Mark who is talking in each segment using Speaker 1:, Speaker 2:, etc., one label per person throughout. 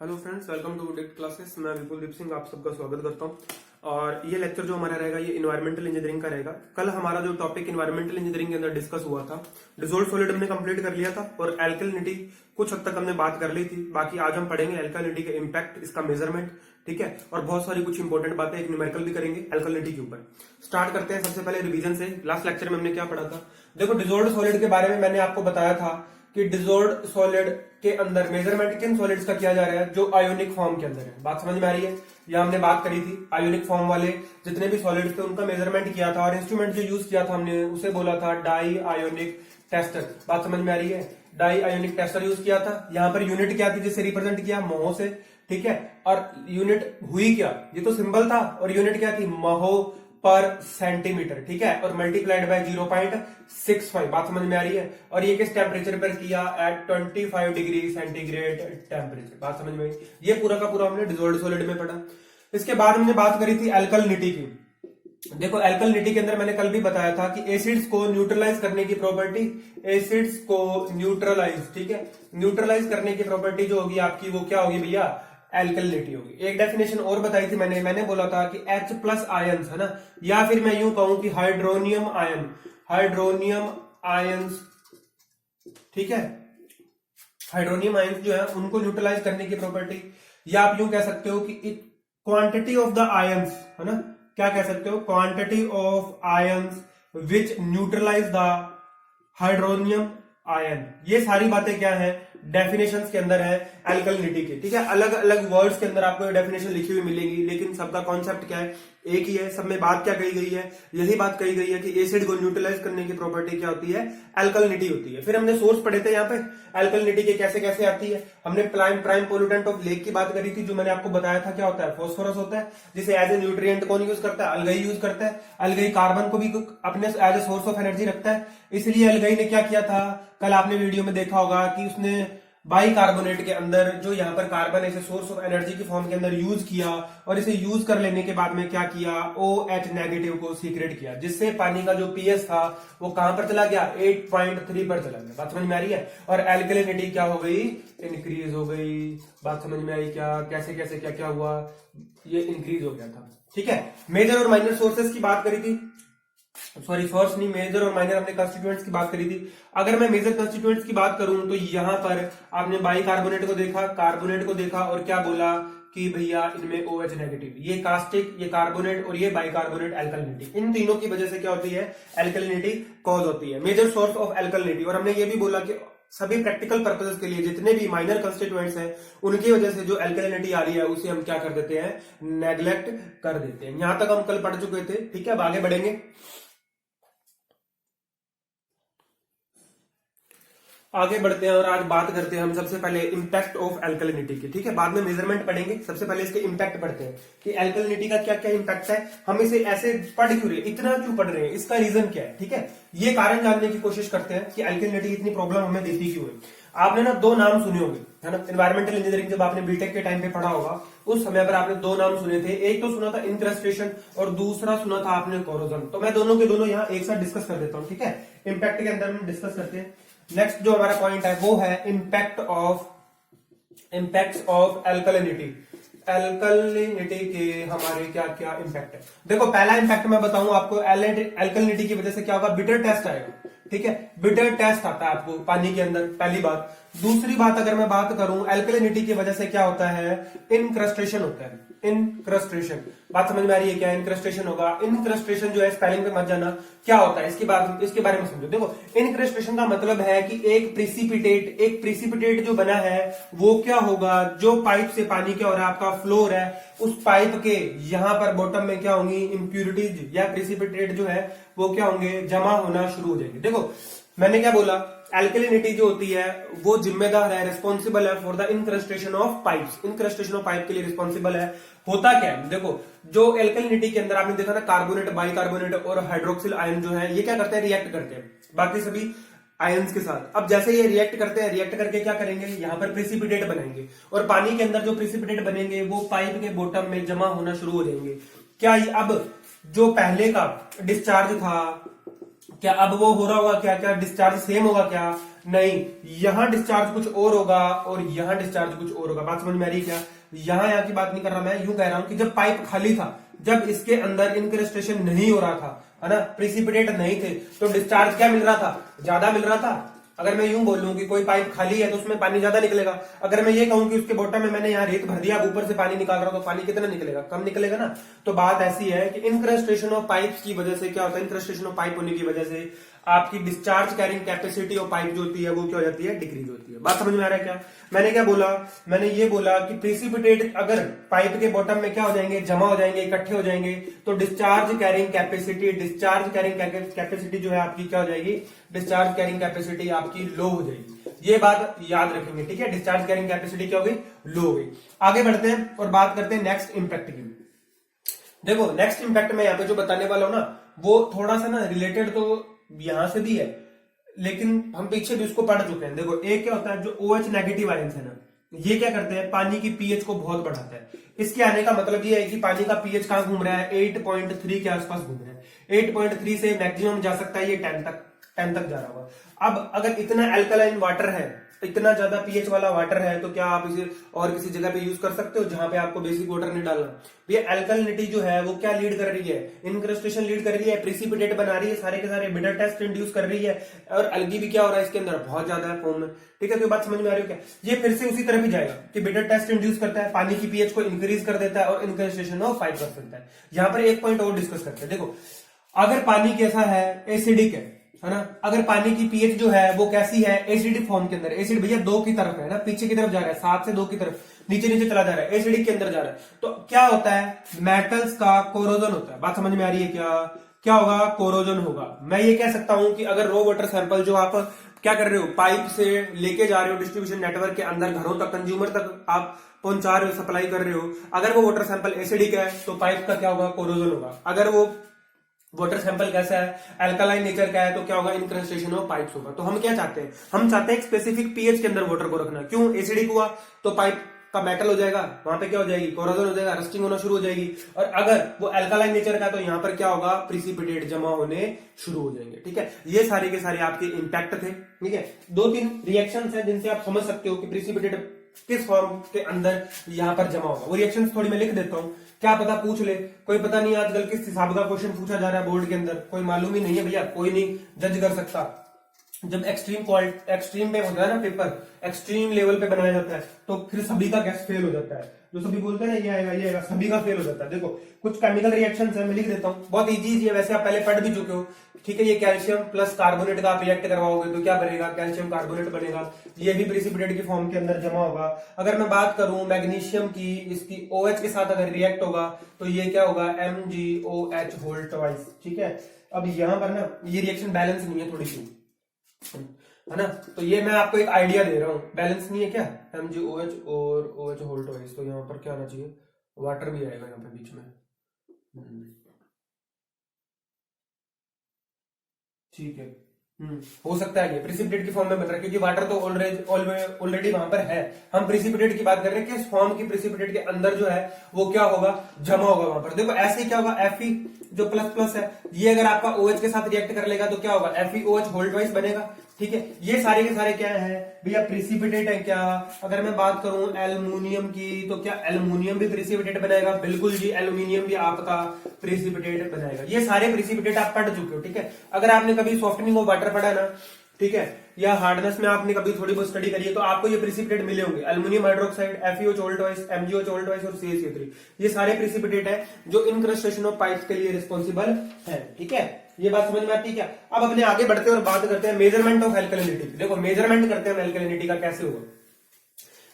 Speaker 1: Hello friends, welcome to डिक्ट classes. मैं विपुल दीप सिंह आप सबका स्वागत करता हूं। और ये लेक्चर जो हमारा रहेगा ये इन्वायरमेंटल इंजीनियरिंग का रहेगा। कल हमारा जो टॉपिक इन्वायरमेंटल इंजीनियरिंग के अंदर डिस्कस हुआ था, डिसॉल्व्ड सॉलिड हमने कंप्लीट कर लिया था और एल्कलिनिटी कुछ हद तक हमने बात कर ली थी। बाकी आज हम पढ़ेंगे एल्कलिनिटी का इम्पैक्ट, इसका मेजरमेंट, ठीक है, और बहुत सारी कुछ इंपॉर्टेंट बातें एक न्यूमेरिकल भी करेंगे एल्कलिनिटी के ऊपर। स्टार्ट करते हैं सबसे पहले रिवीजन से। लास्ट लेक्चर में हमने क्या पढ़ा था? देखो, डिसॉल्व्ड सॉलिड के बारे में मैंने आपको बताया था कि डिसॉल्व्ड सॉलिड के अंदर मेजरमेंट किन सॉलिड्स का किया जा रहा है जो आयोनिक फॉर्म के अंदर है। बात समझ में आ रही है? यह हमने बात करी थी, आयोनिक फॉर्म वाले जितने भी सॉलिड्स थे उनका मेजरमेंट किया था और इंस्ट्रूमेंट जो यूज किया था हमने उसे बोला था डाई आयोनिक टेस्टर। बात समझ में आ रही है? डाई आयोनिक टेस्टर यूज किया था। यहाँ पर यूनिट क्या थी जिसे रिप्रेजेंट किया? महो से, ठीक है। और यूनिट हुई क्या? ये तो सिंबल था और यूनिट क्या थी? महो पर सेंटीमीटर, ठीक है, और मल्टीप्लाइड बाय 0.65। बात समझ में आ रही है? और ये किस टेम्परेचर पर किया? At 25 degree centigrade temperature. बात समझ में आई? ये पूरा का पूरा हमने डिसॉल्व्ड सॉलिड में पढ़ा। इसके बाद हमने बात करी थी एल्कलिनिटी की। देखो, एल्कलिनिटी के अंदर मैंने कल भी बताया था कि एसिड्स को न्यूट्रलाइज करने की प्रॉपर्टी, एसिड्स को न्यूट्रलाइज, ठीक है, न्यूट्रलाइज करने की प्रॉपर्टी जो होगी आपकी वो क्या होगी भैया? एल्कलिनिटी होगी। एक डेफिनेशन और बताई थी मैंने बोला था कि H प्लस आयंस है ना, या फिर मैं यूं कहूं कि हाइड्रोनियम आयंस, ठीक है, हाइड्रोनियम आयंस जो है उनको न्यूट्रलाइज करने की प्रॉपर्टी, या आप यूं कह सकते हो कि क्वांटिटी ऑफ द आयंस, है ना, क्या कह सकते हो? Quantity of ions which neutralize the hydronium ion. ये सारी बातें क्या है? डेफिनेशंस के अंदर है एल्कलिनिटी के, ठीक है। अलग अलग वर्ड्स के अंदर आपको डेफिनेशन लिखी हुई मिलेगी, लेकिन सबका कॉन्सेप्ट क्या है? एक ही है। सब में बात क्या कही गई है? यही बात कही गई है कि एसिड को न्यूट्रलाइज करने की प्रॉपर्टी क्या होती है? एल्कलिनिटी होती है। फिर हमने सोर्स पढ़े थे यहाँ पे एल्कलिनिटी के कैसे कैसे आती है। हमने प्राइम पोल्यूटेंट ऑफ लेक की बात करी थी, जो मैंने आपको बताया था क्या होता है? फास्फोरस होता है, जिसे एज ए न्यूट्रिएंट कौन यूज करता है? अलगई यूज करता है। अलगई कार्बन को भी अपने as a source of energy रखता है। इसलिए अलगई ने क्या किया था? कल आपने वीडियो में देखा होगा कि उसने बाइकार्बोनेट के अंदर जो यहाँ पर कार्बन है इसे सोर्स ऑफ एनर्जी की फॉर्म के अंदर यूज किया, और इसे यूज कर लेने के बाद में क्या किया? OH नेगेटिव को सीक्रेट किया, जिससे पानी का जो पीएच था वो कहां पर चला गया? 8.3 पर चला गया। बात समझ में आ रही है? और एल्कलिनिटी क्या हो गई? इंक्रीज हो गई। बात समझ में आई क्या? कैसे कैसे क्या क्या हुआ? ये इंक्रीज हो गया था, ठीक है। मेजर और माइनर सोर्सेस की बात करी थी, सॉरी सोर्स नहीं, मेजर और माइनर हमने कंस्टिट्यूएंट्स की बात करी थी। अगर मैं मेजर कंस्टिट्यूएंट्स की बात करूं तो यहां पर आपने बाइकार्बोनेट को देखा, कार्बोनेट को देखा, और क्या बोला कि भैया इनमें OH नेगेटिव, ये कास्टिक, ये कार्बोनेट और ये बाइकार्बोनेट एल्कलिनिटी, इन तीनों की वजह से क्या होती है? एल्कलिनिटी कॉज होती है, मेजर सोर्स ऑफ एल्कलिनिटी। और हमने ये भी बोला कि सभी प्रैक्टिकल पर्पसेस के लिए जितने भी माइनर कंस्टिट्यूएंट्स हैं उनकी वजह से जो एल्कलिनिटी आ रही है उसे हम क्या कर देते हैं? नेग्लेक्ट कर देते हैं। यहां तक हम कल पढ़ चुके थे, ठीक है। अब आगे बढ़ेंगे, आगे बढ़ते हैं और आज बात करते हैं हम सबसे पहले इंपैक्ट ऑफ एल्कलिनिटी की, ठीक है। बाद में मेजरमेंट पढ़ेंगे, सबसे पहले इसके इंपैक्ट पढ़ते हैं कि एल्कलिनिटी का क्या क्या इंपैक्ट है। हम इसे ऐसे पढ़ क्यों रहे, इतना क्यों पढ़ रहे हैं, इसका रीजन क्या है, ठीक है। ये कारण जानने की कोशिश करते हैं कि एल्कलिनिटी इतनी प्रॉब्लम हमें देती क्यों है। आपने ना दो नाम सुने होंगे, है ना, एनवायरमेंटल इंजीनियरिंग जब आपने बीटेक के टाइम पे पढ़ा होगा उस समय पर आपने दो नाम सुने थे। एक तो सुना था इंक्रस्टेशन और दूसरा सुना था आपने कोरोजन। तो मैं दोनों के दोनों यहाँ एक साथ डिस्कस कर देता हूँ, ठीक है। इंपैक्ट के अंदर हम डिस्कस करते हैं। नेक्स्ट जो हमारा पॉइंट है वो है इम्पैक्ट ऑफ एल्कलिनिटी। एल्कलिनिटी के हमारे क्या क्या इंपैक्ट है? देखो, पहला इंपैक्ट मैं बताऊं आपको, एल्कलिनिटी की वजह से क्या होगा? बिटर टेस्ट आएगा, ठीक है। बिटर टेस्ट आता है आपको पानी के अंदर, पहली बात। दूसरी बात अगर मैं बात करूं, एल्कलिनिटी की वजह से क्या होता है? इनक्रस्टेशन होता है, इनक्रस्टेशन। बात समझ में आ रही है क्या? इनक्रस्टेशन होगा। इनक्रस्टेशन जो है, स्पेलिंग पे मत जाना, क्या होता है इसके बारे में समझो। देखो, इनक्रस्टेशन का मतलब है कि एक प्रिसिपिटेट जो बना है वो क्या होगा? जो पाइप से पानी क्या हो रहा है, आपका फ्लोर है, उस पाइप के यहां पर बॉटम में क्या होंगी? इंप्यूरिटीज या प्रिसिपिटेट जो है वो क्या होंगे? जमा होना शुरू हो जाएंगे। देखो, मैंने क्या बोला? एल्कलिनिटी जो होती है वो जिम्मेदार है, रिस्पॉन्सिबल है for the incrustation of pipes. Incrustation of pipe के लिए रिस्पॉन्सिबल है। होता क्या है? देखो, जो एल्कलिनिटी के अंदर आपने देखा ना, कार्बोनेट, बाइकार्बोनेट और हाइड्रोक्सिल आयन जो है ये क्या करते हैं? रिएक्ट करते हैं बाकी सभी आयंस के साथ। अब जैसे ये रिएक्ट करते हैं, रिएक्ट करके क्या करेंगे? यहाँ पर प्रिसिपिटेट बनाएंगे, और पानी के अंदर जो प्रिसिपिटेट बनेंगे वो पाइप के बॉटम में जमा होना शुरू हो जाएंगे। क्या ये अब जो पहले का डिस्चार्ज था क्या अब वो हो रहा होगा, क्या क्या डिस्चार्ज सेम होगा क्या? नहीं, यहां डिस्चार्ज कुछ और होगा और यहां डिस्चार्ज कुछ और होगा। बात समझ में आ रही है क्या? यहाँ की बात नहीं कर रहा मैं, यूं कह रहा हूं कि जब पाइप खाली था, जब इसके अंदर इंक्रेस्टेशन नहीं हो रहा था, है ना, प्रिसिपिटेट नहीं थे, तो डिस्चार्ज क्या मिल रहा था? ज्यादा मिल रहा था। अगर मैं यूं बोलूं कि कोई पाइप खाली है तो उसमें पानी ज्यादा निकलेगा। अगर मैं ये कहूं कि उसके बॉटम में मैंने यहाँ रेत भर दिया, अब ऊपर से पानी निकाल रहा हूं, तो पानी कितना निकलेगा? कम निकलेगा ना। तो बात ऐसी है कि इंक्रेस्टेशन ऑफ पाइप की वजह से क्या होता है, इंक्रेस्टेशन ऑफ पाइप होने की वजह से आपकी discharge carrying capacity of pipe जो होती है वो क्या हो जाती है? डिक्रीज होती है। बात समझ में आ रहा है क्या? मैंने क्या बोला? मैंने ये बोला कि प्रेसिपिटेट अगर पाइप के बॉटम में क्या हो जाएंगे? जमा हो जाएंगे, इकट्ठे हो जाएंगे, तो डिस्चार्ज कैरिंग कैपेसिटी जो है आपकी क्या हो जाएगी? डिस्चार्ज कैरिंग कैपेसिटी आपकी लो हो जाएगी। ये बात याद रखेंगे, ठीक है? डिस्चार्ज कैरिंग कैपेसिटी क्या हो गई? लो हो गई। आगे बढ़ते हैं और बात करते हैं नेक्स्ट इंपैक्ट की। देखो नेक्स्ट इंपैक्ट में यहाँ पे जो बताने वाला हूं ना, वो थोड़ा सा ना रिलेटेड तो यहां से भी है, लेकिन हम पीछे भी उसको पढ़ चुके हैं। देखो एक क्या होता है, जो OH नेगेटिव आयंस है ना, ये क्या करते हैं? पानी की पीएच को बहुत बढ़ाता है। इसके आने का मतलब ये है कि पानी का पीएच कहां घूम रहा है? 8.3 के आसपास घूम रहा है। 8.3 से मैक्सिमम जा सकता है ये 10 तक जा रहा होगा। अब अगर इतना अल्कलाइन वाटर है, इतना ज्यादा पीएच वाला वाटर है, तो क्या आप इसे और किसी जगह पे यूज कर सकते हो जहां पे आपको बेसिक वाटर नहीं डालना? ये अल्कलिनिटी जो है वो क्या लीड कर रही है? इंक्रेस्टेशन लीड कर रही है, प्रिसिपिटेट बना रही है, सारे के सारे बिटर टेस्ट इंड्यूस कर रही है, और अलगी भी क्या हो रहा है इसके अंदर? बहुत ज्यादा है फॉर्म में। ठीक है, तो बात समझ में आ रही है क्या? ये फिर से उसी तरफ ही जाएगा कि बिटर टेस्ट इंड्यूस करता है, पानी की पीएच को इंक्रीज कर देता है और इंक्रेस्टेशन ऑफ 5% है। यहां पर एक पॉइंट और डिस्कस करते हैं। देखो अगर पानी कैसा है? एसिडिक है ना? अगर पानी की पीएच जो है वो कैसी है? एसिडिक फॉर्म के अंदर। एसिड भैया 2 की तरफ है ना, पीछे की तरफ जा रहा है, 7 से 2 की तरफ नीचे नीचे चला जा रहा है, एसिडिक के अंदर जा रहा है। तो क्या होता है? मेटल्स का कोरोजन होता है। बात समझ में आ रही है क्या? क्या होगा? कोरोजन होगा। मैं ये कह सकता हूं कि अगर रो वाटर सैंपल जो आप क्या कर रहे हो, पाइप से लेके जा रहे हो डिस्ट्रीब्यूशन नेटवर्क के अंदर, घरों तक, कंज्यूमर तक आप पहुंचा रहे हो, सप्लाई कर रहे हो, अगर वो वाटर सैंपल एसिडिक है तो पाइप का क्या होगा? कोरोजन होगा। अगर वो वाटर सैंपल कैसा है? अल्कलाइन नेचर का है, तो क्या होगा? इंक्रेस्टेशन ऑफ पाइप्स होगा। तो हम क्या चाहते हैं? हम चाहते हैं एक स्पेसिफिक पीएच के अंदर वाटर को रखना। क्यों? एसिडिक हुआ तो पाइप का मेटल हो जाएगा, वहां पे क्या हो जाएगी? कोरोजन हो जाएगा, रस्टिंग होना शुरू हो जाएगी। और अगर वो अल्कलाइन नेचर का, तो यहां पर क्या होगा? प्रिसिपिटेट जमा होने शुरू हो जाएंगे। ठीक है, ये सारे के सारे आपके इंपैक्ट थे। ठीक है, 2-3 रिएक्शंस हैं जिनसे आप समझ सकते हो कि प्रिसिपिटेट किस फॉर्म के अंदर यहां पर जमा होगा। वो रिएक्शंस थोड़ी मैं लिख देता हूं, क्या पता पूछ ले कोई। पता नहीं आजकल किस हिसाब का क्वेश्चन पूछा जा रहा है बोर्ड के अंदर, कोई मालूम ही नहीं है भैया, कोई नहीं जज कर सकता। जब एक्सट्रीम पे होता है ना पेपर, एक्सट्रीम लेवल पे बनाया जाता है, तो फिर सभी का गैस फेल हो जाता है। जो सभी बोलते हैं ना ये आएगा, सभी का फेल हो जाता है। देखो कुछ केमिकल रिएक्शंस है, मैं लिख देता हूँ, बहुत इजी है, वैसे आप पहले पढ़ भी चुके हो। ठीक है, ये कैल्शियम प्लस कार्बोनेट का आप रिएक्ट करवाओगे तो क्या बनेगा? कैल्शियम कार्बोनेट बनेगा। ये भी प्रिसिपिटेट की फॉर्म के अंदर जमा होगा। अगर मैं बात करूं मैग्नीशियम की, इसकी OH के साथ अगर रिएक्ट होगा तो ये क्या होगा? MgOH whole twice. ठीक है, अब यहां पर ना ये रिएक्शन बैलेंस नहीं है, थोड़ी सी है ना, तो ये मैं आपको एक आइडिया दे रहा हूं। बैलेंस नहीं है क्या? MgOH और OH होल ट्वाइस, तो यहां पर क्या आना चाहिए? वाटर भी आएगा यहाँ पे बीच में। ठीक है, हो सकता है ये प्रिसिपिटेट की फॉर्म में बन रहा है, क्योंकि वाटर तो ऑलरेडी वहां पर है। हम प्रिसिपिटेट की बात कर रहे हैं कि इस फॉर्म की प्रिसिपिटेट के अंदर जो है वो क्या होगा? जमा होगा वहां पर। देखो ऐसे क्या होगा? Fe जो प्लस प्लस है, ये अगर आपका OH के साथ रिएक्ट कर लेगा तो क्या होगा? FeOH होल ट्वाइस बनेगा। ठीक है, ये सारे के सारे क्या है भैया? प्रिसिपिटेट है क्या? अगर मैं बात करूं एल्युमिनियम की, तो क्या एल्युमिनियम भी प्रिसिपिटेट बनाएगा? बिल्कुल जी, एल्युमिनियम भी आपका प्रिसिपिटेट बनाएगा। ये सारे प्रिसिपिटेट आप पढ़ चुके हो। ठीक है, अगर आपने कभी सॉफ्टनिंग ऑफ वाटर पढ़ा ना, ठीक है, या हार्डनेस में आपने कभी थोड़ी बहुत स्टडी करी है, तो आपको ये प्रिसिपिटेट मिले होंगे। Aluminium hydroxide, FeOH whole twice, MgOH whole twice और CaCO3, ये सारे प्रिसिपिटेट है जो इंक्रस्टेशन ऑफ पाइप्स के लिए रिस्पॉन्सिबल है। ठीक है, ये बात समझ में आती है क्या? अब अपने आगे बढ़ते हैं और बात करते हैं मेजरमेंट ऑफ एल्कलिनिटी। देखो मेजरमेंट करते हैं एल्कलिनिटी का कैसे होगा।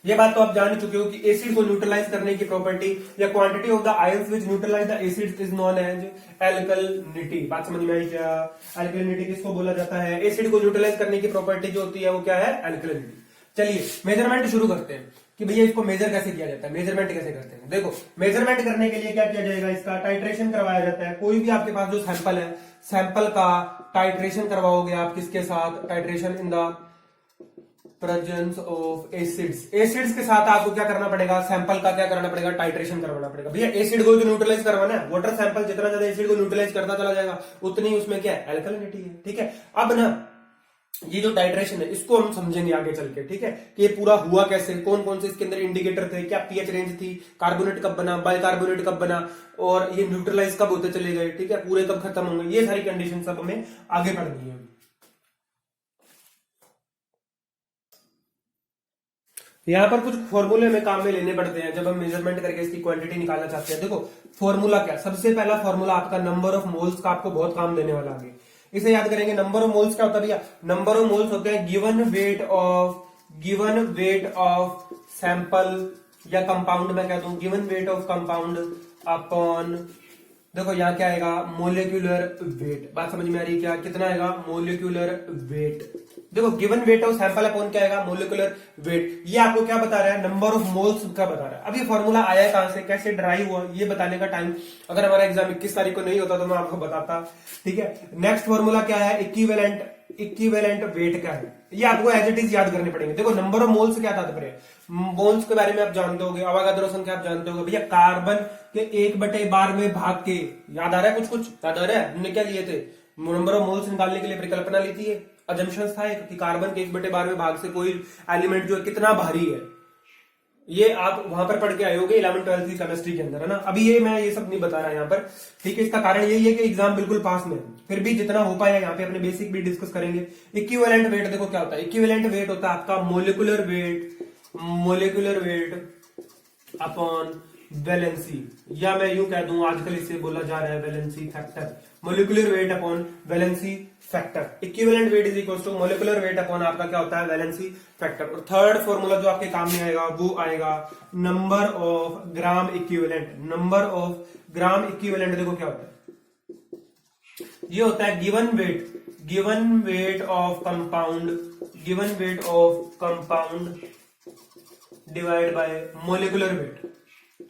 Speaker 1: ये बात तो आप जान चुके हो कि एसिड को न्यूट्रलाइज करने की प्रॉपर्टी या quantity of the ions which neutralize the acids is known as alkalinity. बात समझ में आई क्या? एल्कलिनिटी किसको बोला जाता है? एसिड को न्यूट्रलाइज करने की प्रॉपर्टी जो होती है वो क्या है? एल्कलिनिटी। चलिए मेजरमेंट शुरू करते हैं कि भैया इसको मेजर कैसे किया जाता है, मेजरमेंट कैसे करते हैं। देखो मेजरमेंट करने के लिए क्या किया जाएगा? इसका टाइट्रेशन करवाया जाता है। कोई भी आपके पास जो सैंपल है, सैंपल का टाइट्रेशन करवाओगे आप किसके साथ? Titration in the presence of acids. Acids के साथ आपको क्या करना पड़ेगा, सैंपल का क्या करना पड़ेगा, टाइट्रेशन करवाना पड़ेगा। भैया एसिड को जो न्यूट्रलाइज करवाना है, वाटर सैंपल जितना ज्यादा एसिड को न्यूट्रलाइज करता चला जाएगा उतनी उसमें क्या है, एल्कलिनिटी है। ठीक है, अब ना ये जो टाइट्रेशन है इसको हम समझेंगे आगे चल के। ठीक है, कि ये पूरा हुआ कैसे, कौन कौन से इसके अंदर इंडिकेटर थे, क्या पीएच रेंज थी, कार्बोनेट कब बना, बाइकार्बोनेट कब बना, और ये न्यूट्रलाइज कब होते चले गए, ठीक है, पूरे कब खत्म होंगे, ये सारी कंडीशन सब हमें आगे पढ़नी है। यहां पर कुछ फॉर्मूले हमें काम में लेने पड़ते हैं जब हम मेजरमेंट करके इसकी क्वांटिटी निकालना चाहते हैं। देखो फॉर्मूला क्या, सबसे पहला फॉर्मूला आपका नंबर ऑफ मोल्स का आपको बहुत काम देने वाला आगे, इसे याद करेंगे। नंबर ऑफ मोल्स क्या होता है भैया, नंबर ऑफ मोल्स होते हैं गिवन वेट ऑफ सैंपल या कंपाउंड, मैं कह दूं given weight of compound upon, देखो यहाँ क्या आएगा, मोलिक्यूलर वेट। बात समझ में आ रही है क्या, कितना आएगा, मोलिक्यूलर वेट। देखो given weight of sample upon क्या आएगा, मोलिकुलर वेट। ये आपको क्या बता रहा है, नंबर ऑफ मोल्स का बता रहा है। अब ये फॉर्मूला आया कहां से, कैसे ड्राइव हुआ, ये बताने का टाइम अगर हमारा एग्जाम 21 तारीख को नहीं होता तो मैं आपको बताता। ठीक है, नेक्स्ट फॉर्मूला क्या है, इक्विवेलेंट वेट का है। ये आपको एज इट इज याद करने पड़ेंगे। देखो नंबर ऑफ मोल्स क्या तात्पर्य है, मोल्स के बारे में आप जानते होगे, अवागाद्रो संख्या आप जानते होगे। भैया कार्बन के 1/12 में भाग के, याद आ रहा है, कुछ याद आ रहा है, हमने क्या लिए थे, नंबर ऑफ मोल्स निकालने के लिए परिकल्पना ली थी, अजम्पशंस था कि कार्बन के 1/12 भाग से कोई एलिमेंट जो है कितना भारी है। ये आप वहां पर पढ़ के आए होगे 11th 12th की केमिस्ट्री के अंदर, है ना। अभी ये मैं ये सब नहीं बता रहा यहाँ पर, ठीक है। इसका कारण यही है कि एग्जाम बिल्कुल पास में है, फिर भी जितना हो पाया यहाँ पे अपने बेसिक भी डिस्कस करेंगे। इक्विवेलेंट वेट देखो क्या होता है, इक्विवेलेंट वेट होता है आपका मोलिकुलर वेट अपॉन वैलेंसी, या मैं यूं कह दूं आजकल इसे बोला जा रहा है valency factor. Molecular weight upon valency factor, equivalent weight is equal to molecular weight upon आपका क्या होता है, वैलेंसी फैक्टर। और थर्ड फॉर्मूला जो आपके काम में आएगा वो आएगा number of gram equivalent. Number of gram equivalent देखो क्या होता है, ये होता है given weight of compound divide by molecular weight.